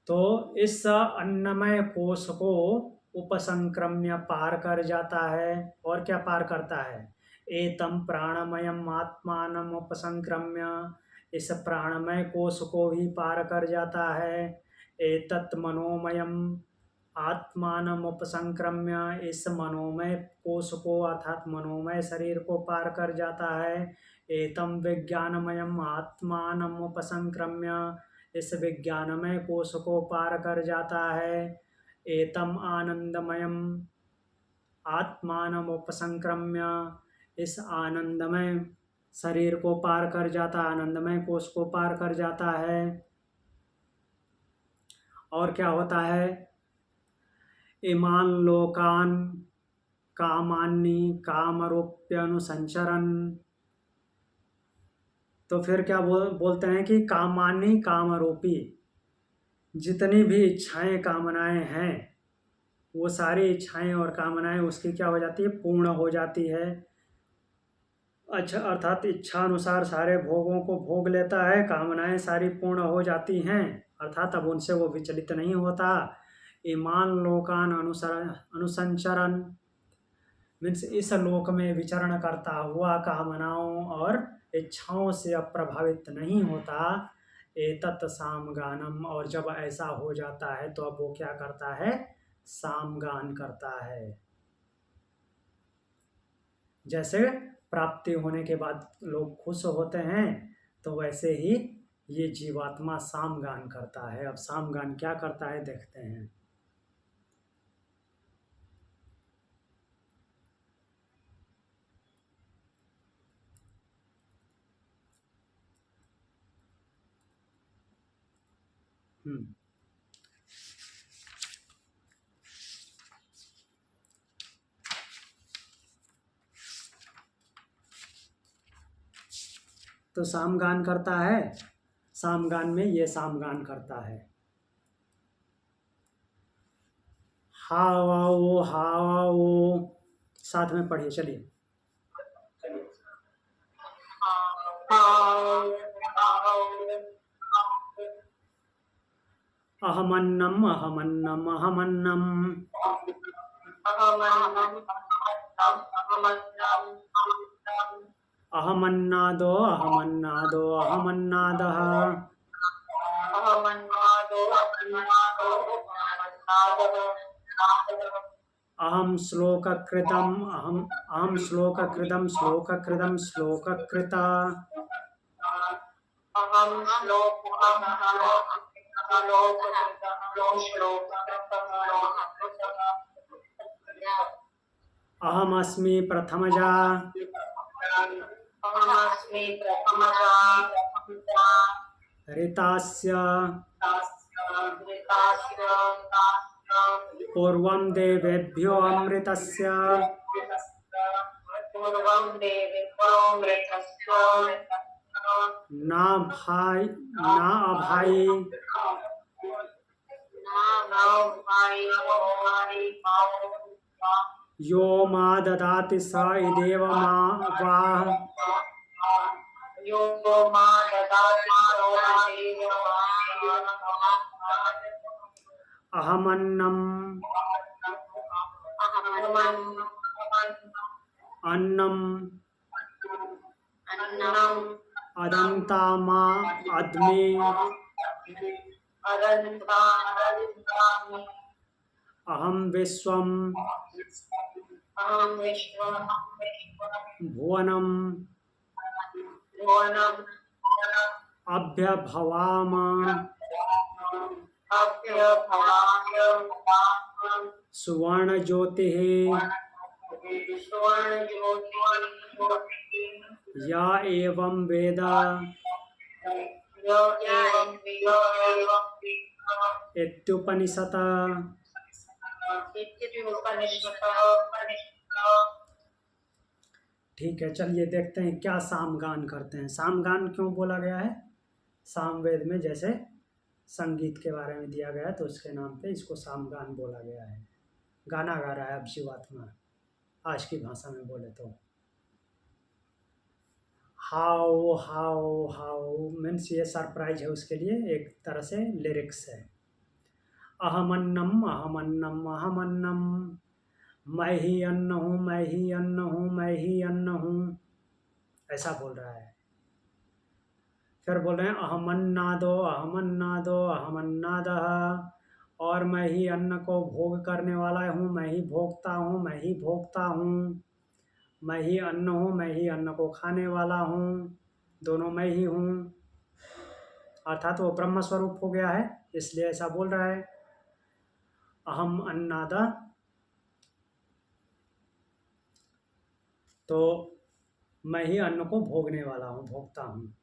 तो इस अन्नमय कोष को उपसंक्रम्य पार कर जाता है। और क्या पार करता है? एतम प्राणमयम आत्मानम उपसंक्रम्य, इस प्राणमय कोष को भी पार कर जाता है। एतत् मनोमयम आत्मानम उपसंक्रम्य, इस मनोमय कोष को अर्थात मनोमय शरीर को पार कर जाता है। एतम विज्ञानमयम आत्मानम उपसंक्रम्य, इस विज्ञानमय कोष को पार कर जाता है। एतम आनंदमयम आत्मानम उपसंक्रम्य, इस आनंदमय शरीर को पार कर जाता है, आनंदमय कोष को पार कर जाता है। और क्या होता है? इमान् लोकान् कामान्नि कामरूप्यनुसंचरन्। तो फिर क्या बोलते हैं कि कामान्नि कामरूपी, जितनी भी इच्छाएं कामनाएं हैं, वो सारी इच्छाएं और कामनाएं उसकी क्या हो जाती है? पूर्ण हो जाती है। अच्छा, अर्थात इच्छा अनुसार सारे भोगों को भोग लेता है, कामनाएं सारी पूर्ण हो जाती हैं, अर्थात अब उनसे वो विचलित नहीं होता। इमान् लोकान् अनुसंचरन् मीन्स इस लोक में विचरण करता हुआ कामनाओं और इच्छाओं से अब प्रभावित नहीं होता। एतत् सामगानम, और जब ऐसा हो जाता है तो अब वो क्या करता है? सामगान करता है। जैसे प्राप्ति होने के बाद लोग खुश होते हैं, तो वैसे ही ये जीवात्मा सामगान करता है। अब सामगान क्या करता है देखते हैं। हम्म तो सामगान करता है, सामगान में ये सामगान करता है। हावा वो साथ में पढ़िए, चलिए। अहमन्नम अहमन्नम अहमन्नम अहमन्नादो अहमन्नादो अहमन्नादः अहम श्लोककृतम अहम श्लोककृतम श्लोककृतम श्लोककृता अहमस्मि प्रथमजा ऋतास्य पूर्वं देवेभ्यो अमृतस्य ना अभाई यो मा ददाति स इदेव मा वाह अहमन्नम अन्नम अदंता मा अदमे अहम विश्वम भुवनम अभ्यभवाम सुवर्ण ज्योतिः या एवं वेद इत्युपनिषत्। ठीक है, चलिए देखते हैं क्या सामगान करते हैं। सामगान क्यों बोला गया है? सामवेद में जैसे संगीत के बारे में दिया गया है, तो उसके नाम पे इसको सामगान बोला गया है। गाना गा रहा है अब जीवात्मा, आज की भाषा में बोले तो। हाउ हाउ हाउ मीन्स ये सरप्राइज है उसके लिए, एक तरह से लिरिक्स है। अहमन्नम अहमन्नम अहमन्नम, मैं ही अन्न हूँ, मैं ही अन्न हूँ, मैं ही अन्न हूँ, ऐसा बोल रहा है। फिर बोल रहे हैं अहमन्नादो अहमन्नादो अहमन्नादः, और मैं ही अन्न को भोग करने वाला हूँ, मैं ही भोगता हूँ, मैं ही भोगता हूँ। मैं ही अन्न हूँ, मैं ही अन्न को खाने वाला हूँ, दोनों मैं ही हूँ। अर्थात वो ब्रह्म स्वरूप हो गया है, इसलिए ऐसा बोल रहा है। अहम अन्नाद, तो मैं ही अन्न को भोगने वाला हूँ, भोगता हूँ।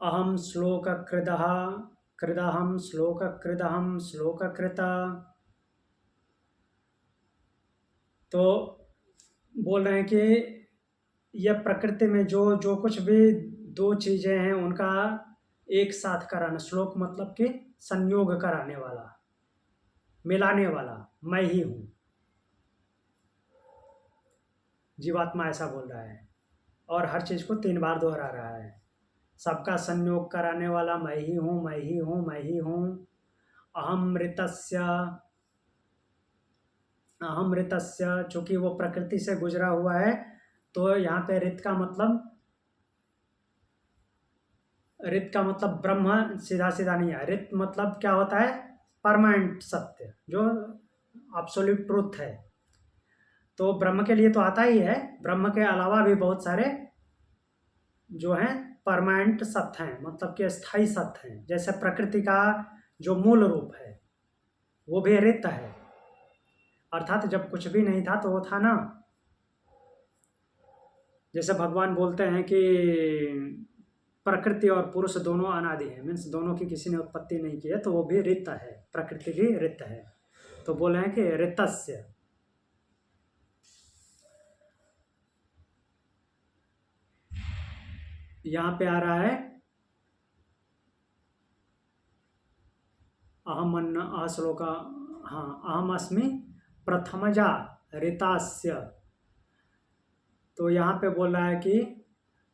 अहम श्लोक कृदः कृदहम श्लोक कृदहम श्लोक कृता, तो बोल रहे हैं कि यह प्रकृति में जो जो कुछ भी दो चीजें हैं उनका एक साथ कराना, श्लोक मतलब कि संयोग कराने वाला, मिलाने वाला मैं ही हूँ। जीवात्मा ऐसा बोल रहा है और हर चीज को 3 बार दोहरा रहा है। सबका संयोग कराने वाला मैं ही हूँ, मैं ही हूँ, मैं ही हूँ। अहम ऋतस्य, चूंकि वो प्रकृति से गुजरा हुआ है, तो यहाँ पे ऋत का मतलब ब्रह्म सीधा सीधा नहीं है। ऋत मतलब क्या होता है? परमानेंट सत्य, जो एब्सोल्यूट ट्रूथ है। तो ब्रह्म के लिए तो आता ही है, ब्रह्म के अलावा भी बहुत सारे जो हैं परमानेंट सत्य हैं, मतलब कि स्थायी सत्य हैं। जैसे प्रकृति का जो मूल रूप है वो भी रित है, अर्थात जब कुछ भी नहीं था तो वो था ना। जैसे भगवान बोलते हैं कि प्रकृति और पुरुष दोनों अनादि है, मीन्स दोनों की किसी ने उत्पत्ति नहीं की है, तो वो भी रित है, प्रकृति भी रित है। तो बोले हैं कि रितस्य। यहाँ पे आ रहा है अहम अन्न श्लोका, हाँ, अहम अस्मि प्रथमजा ऋतास्य। तो यहाँ पे बोल रहा है कि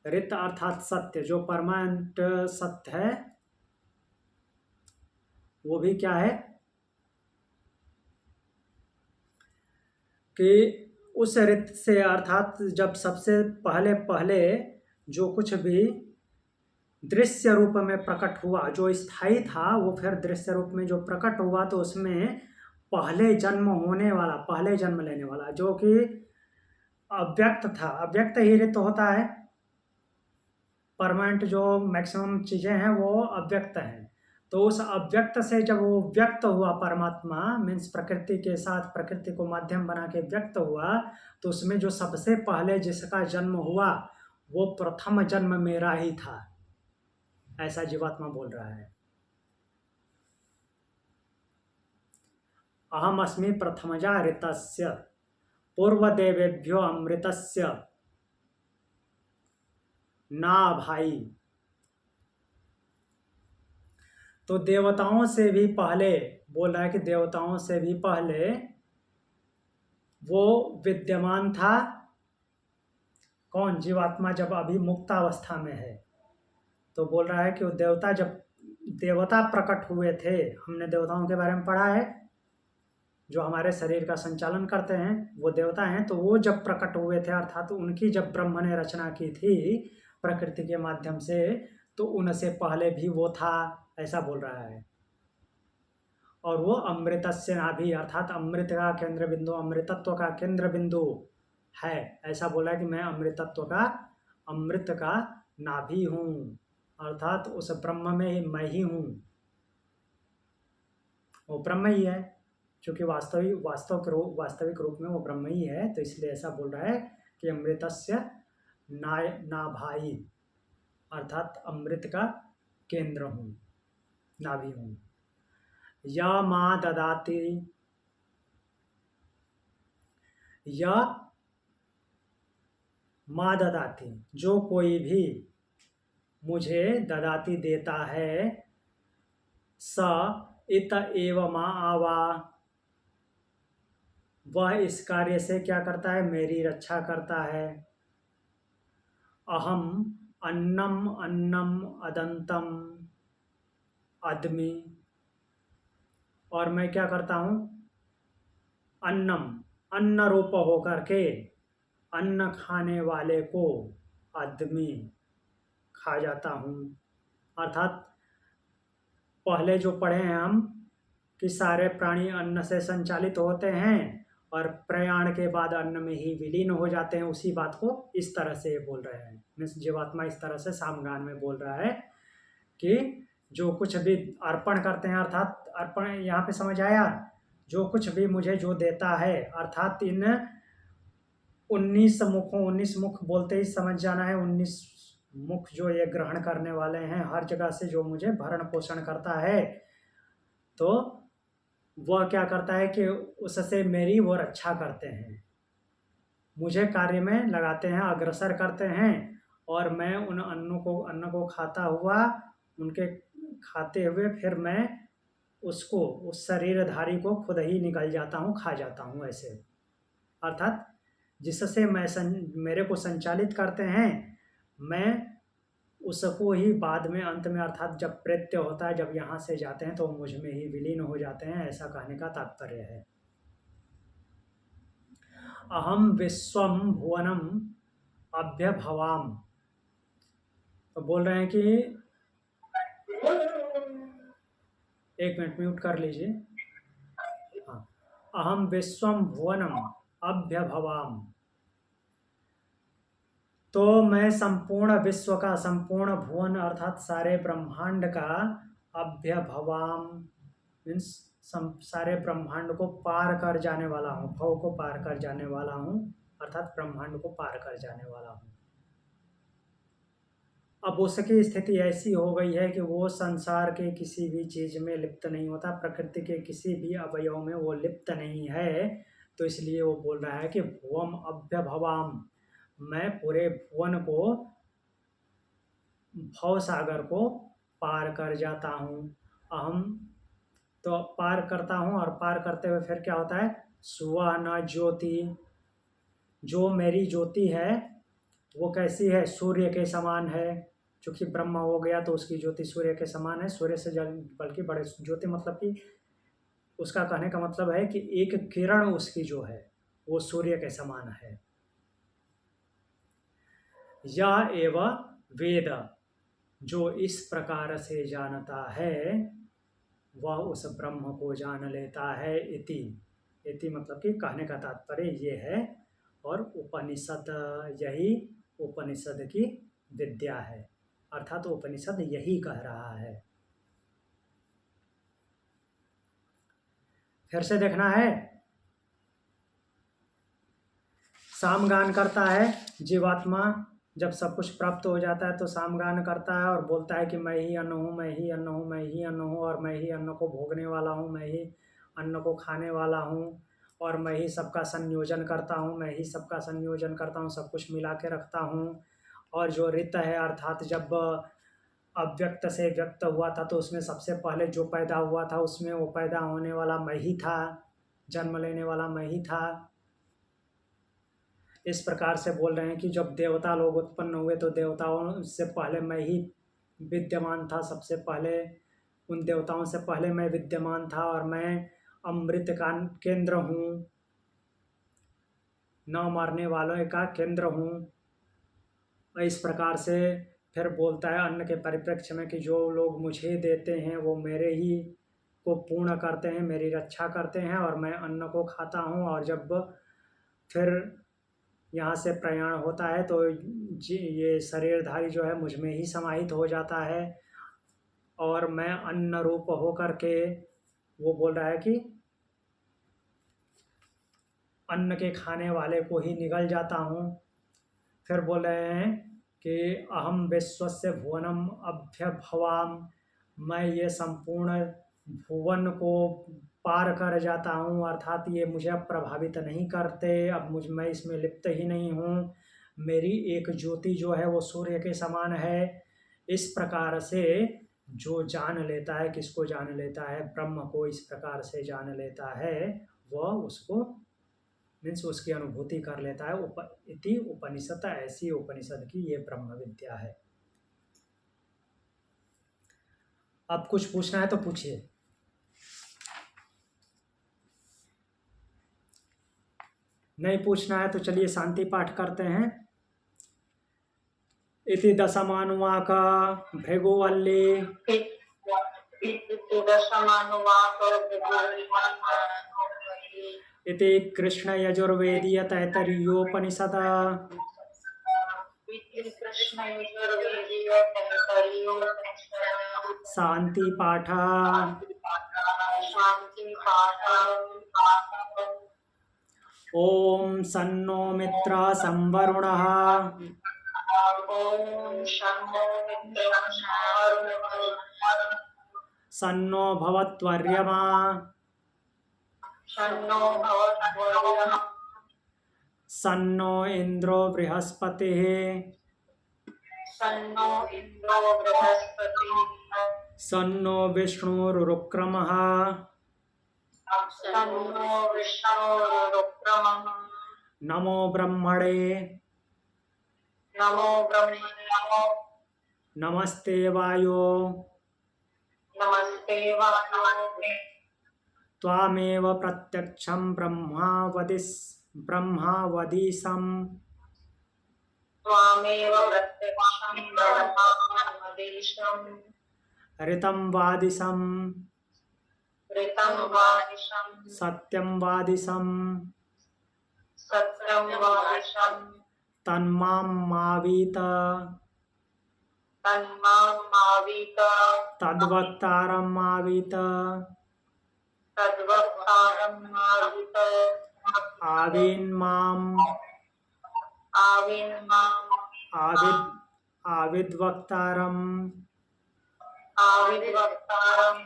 ऋत अर्थात सत्य, जो परमानेंट सत्य है वो भी क्या है कि उस ऋत से, अर्थात जब सबसे पहले पहले जो कुछ भी दृश्य रूप में प्रकट हुआ, जो स्थायी था वो फिर दृश्य रूप में जो प्रकट हुआ, तो उसमें पहले जन्म होने वाला, पहले जन्म लेने वाला जो कि अव्यक्त था, अव्यक्त ही ऋत होता है। परमानेंट जो मैक्सिमम चीज़ें हैं वो अव्यक्त हैं। तो उस अव्यक्त से जब वो व्यक्त हुआ परमात्मा, मीन्स प्रकृति के साथ, प्रकृति को माध्यम बना के व्यक्त हुआ, तो उसमें जो सबसे पहले जिसका जन्म हुआ वो प्रथम जन्म मेरा ही था, ऐसा जीवात्मा बोल रहा है। अहम अस्मि प्रथमजा ऋतस्य पूर्वदेवेभ्यो अमृतस्य ना भाई। तो देवताओं से भी पहले, बोल रहा है कि देवताओं से भी पहले वो विद्यमान था। कौन? जीवात्मा जब अभी मुक्तावस्था में है। तो बोल रहा है कि वो देवता, जब देवता प्रकट हुए थे, हमने देवताओं के बारे में पढ़ा है, जो हमारे शरीर का संचालन करते हैं वो देवता हैं। तो वो जब प्रकट हुए थे, अर्थात उनकी जब ब्रह्म ने रचना की थी प्रकृति के माध्यम से, तो उनसे पहले भी वो था, ऐसा बोल रहा है। और वो अमृतस्य नाभि, अर्थात अमृत का केंद्र बिंदु, अमृतत्व का केंद्र बिंदु है, ऐसा बोला कि मैं अमृतत्व का, अमृत का नाभि हूँ, अर्थात उस ब्रह्म में ही मैं ही हूँ। वो ब्रह्म ही है, क्योंकि वास्तविक रूप में वो ब्रह्म ही है, तो इसलिए ऐसा बोल रहा है कि अमृतस्य ना भाई, अर्थात अमृत का केंद्र हूँ, नाभि हूँ। या माँ ददाती, या माँ ददाती, जो कोई भी मुझे ददाती देता है, स इत एव माँ आवा, वह इस कार्य से क्या करता है? मेरी रक्षा करता है। अहम अन्नम अन्नम अदंतम अदमि, और मैं क्या करता हूँ? अन्नम, अन्न रूप होकर के, अन्न खाने वाले को आदमी खा जाता हूँ। अर्थात पहले जो पढ़े हैं हम कि सारे प्राणी अन्न से संचालित होते हैं और प्रयाण के बाद अन्न में ही विलीन हो जाते हैं, उसी बात को इस तरह से बोल रहे हैं। मीन्स जीवात्मा इस तरह से सामगान में बोल रहा है कि जो कुछ भी अर्पण करते हैं, अर्थात अर्पण यहाँ पे समझ आया, जो कुछ भी मुझे जो देता है, अर्थात इन 19 मुख बोलते ही समझ जाना है, 19 मुख जो ये ग्रहण करने वाले हैं, हर जगह से जो मुझे भरण पोषण करता है, तो वह क्या करता है कि उससे मेरी वो रक्षा करते हैं, मुझे कार्य में लगाते हैं, अग्रसर करते हैं, और मैं उन अन्न को खाता हुआ, उनके खाते हुए फिर मैं उसको, उस शरीरधारी को खुद ही निकल जाता हूँ, खा जाता हूँ, ऐसे। अर्थात जिससे मेरे को संचालित करते हैं, मैं उसको ही बाद में, अंत में, अर्थात जब प्रत्यय होता है, जब यहाँ से जाते हैं तो मुझ में ही विलीन हो जाते हैं, ऐसा कहने का तात्पर्य है। अहम विश्वम भुवनम अभ्यभवाम, तो बोल रहे हैं कि, एक मिनट म्यूट कर लीजिए। हाँ, अहम विश्वम भुवनम अभ्यभवाम, तो मैं संपूर्ण विश्व का, संपूर्ण भुवन अर्थात सारे ब्रह्मांड का, अभ्यभवाम मीन्स सारे ब्रह्मांड को पार कर जाने वाला हूँ, भव को पार कर जाने वाला हूँ अर्थात ब्रह्मांड को पार कर जाने वाला हूँ। अब उसकी स्थिति ऐसी हो गई है कि वो संसार के किसी भी चीज में लिप्त नहीं होता, प्रकृति के किसी भी अवयव में वो लिप्त नहीं है। तो इसलिए वो बोल रहा है कि भुवम अभ्यभवाम, मैं पूरे भुवन को, भव सागर को पार कर जाता हूँ। अहम तो पार करता हूँ, और पार करते हुए फिर क्या होता है, सुवर्ण ज्योति, जो मेरी ज्योति है वो कैसी है, सूर्य के समान है। चूंकि ब्रह्म हो गया तो उसकी ज्योति सूर्य के समान है, सूर्य से बल्कि बड़े, ज्योति मतलब कि उसका कहने का मतलब है कि एक किरण उसकी जो है वो सूर्य के समान है। या एवं वेद, जो इस प्रकार से जानता है वह उस ब्रह्म को जान लेता है। इति, इति मतलब कि कहने का तात्पर्य ये है, और उपनिषद, यही उपनिषद की विद्या है, अर्थात तो उपनिषद यही कह रहा है। फिर से देखना है, सामगान करता है जीवात्मा, जब सब कुछ प्राप्त हो जाता है तो सामगान करता है और बोलता है कि मैं ही अन्न हूँ, मैं ही अन्न हूँ, मैं ही अन्न हूँ, और मैं ही अन्न को भोगने वाला हूँ, मैं ही अन्न को खाने वाला हूँ, और मैं ही सबका संयोजन करता हूँ, मैं ही सबका संयोजन करता हूँ, सब कुछ मिला के रखता हूँ। और जो रित है अर्थात जब अव्यक्त से व्यक्त हुआ था तो उसमें सबसे पहले जो पैदा हुआ था उसमें वो पैदा होने वाला मैं ही था, जन्म लेने वाला मैं ही था। इस प्रकार से बोल रहे हैं कि जब देवता लोग उत्पन्न हुए तो देवताओं से पहले मैं ही विद्यमान था, सबसे पहले उन देवताओं से पहले मैं विद्यमान था, और मैं अमृत का केंद्र हूँ, न मरने वालों का केंद्र हूँ। इस प्रकार से फिर बोलता है अन्न के परिप्रेक्ष्य में कि जो लोग मुझे देते हैं वो मेरे ही को पूर्ण करते हैं, मेरी रक्षा करते हैं, और मैं अन्न को खाता हूँ। और जब फिर यहाँ से प्रयाण होता है तो ये शरीरधारी जो है मुझ में ही समाहित हो जाता है, और मैं अन्न रूप हो करके, वो बोल रहा है कि अन्न के खाने वाले को ही निगल जाता हूँ। फिर बोल रहे हैं कि अहम विश्वस्य भुवनम अभ्यभवाम, मैं ये संपूर्ण भुवन को पार कर जाता हूँ, अर्थात ये मुझे अब प्रभावित नहीं करते, अब मैं इसमें लिप्त ही नहीं हूँ, मेरी एक ज्योति जो है वो सूर्य के समान है। इस प्रकार से जो जान लेता है, किसको जान लेता है, ब्रह्म को इस प्रकार से जान लेता है, वह उसको मीन्स उसकी अनुभूति कर लेता है। इति उपनिषद, ऐसी उपनिषद की ये ब्रह्म विद्या है। अब कुछ पूछना है तो पूछिए। नहीं पूछना है तो चलिए शांति पाठ करते हैं। इति दशमानुवाक भृगुवल्ली इति कृष्ण यजुर्वेदीय तैतरीयोपनिषद शांति पाठ। ओम सन्नो मित्र संवरुणः सन्नो भवत्वर्यमा सन्नो इंद्रो बृहस्पतिः सन्नो विष्णुरुक्रमः नमो ब्रह्मणे नमस्ते वायो त्वामेव प्रत्यक्षं ब्रह्मावदिशं ऋतं वादिशं सत्यं वादिशं सत्यं वादिशं तन्मां मावीत तन्मां मावीत तद्वक्तारं मावीत तद्वक्तारं मावीत आविन्माम आविन्माम् आविद आविद्वक्तारम् आविद्वक्तारम्।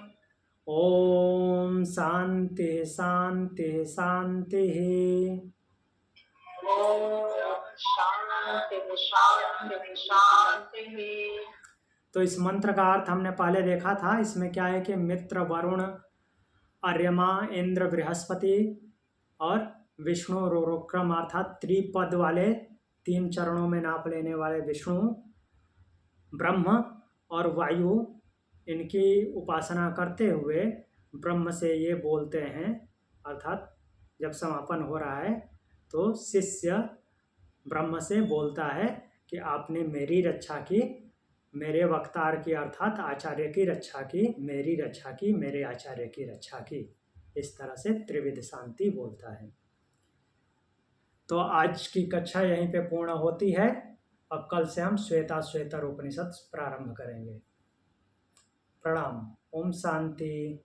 ओम शांति शांति शांति। ओम शांति शांति शांति। तो इस मंत्र का अर्थ हमने पहले देखा था। इसमें क्या है कि मित्र, वरुण, अर्यमा, इंद्र, बृहस्पति और विष्णु रुक्रम अर्थात त्रिपद वाले 3 चरणों में नाप लेने वाले विष्णु, ब्रह्म और वायु, इनकी उपासना करते हुए ब्रह्म से ये बोलते हैं। अर्थात जब समापन हो रहा है तो शिष्य ब्रह्म से बोलता है कि आपने मेरी रक्षा की, मेरे वक्तार की अर्थात आचार्य की रक्षा की, मेरी रक्षा की, मेरे आचार्य की रक्षा की। इस तरह से त्रिविध शांति बोलता है। तो आज की कक्षा यहीं पे पूर्ण होती है। अब कल से हम श्वेताश्वेतर उपनिषद प्रारंभ करेंगे। प्रणाम। ओम शांति।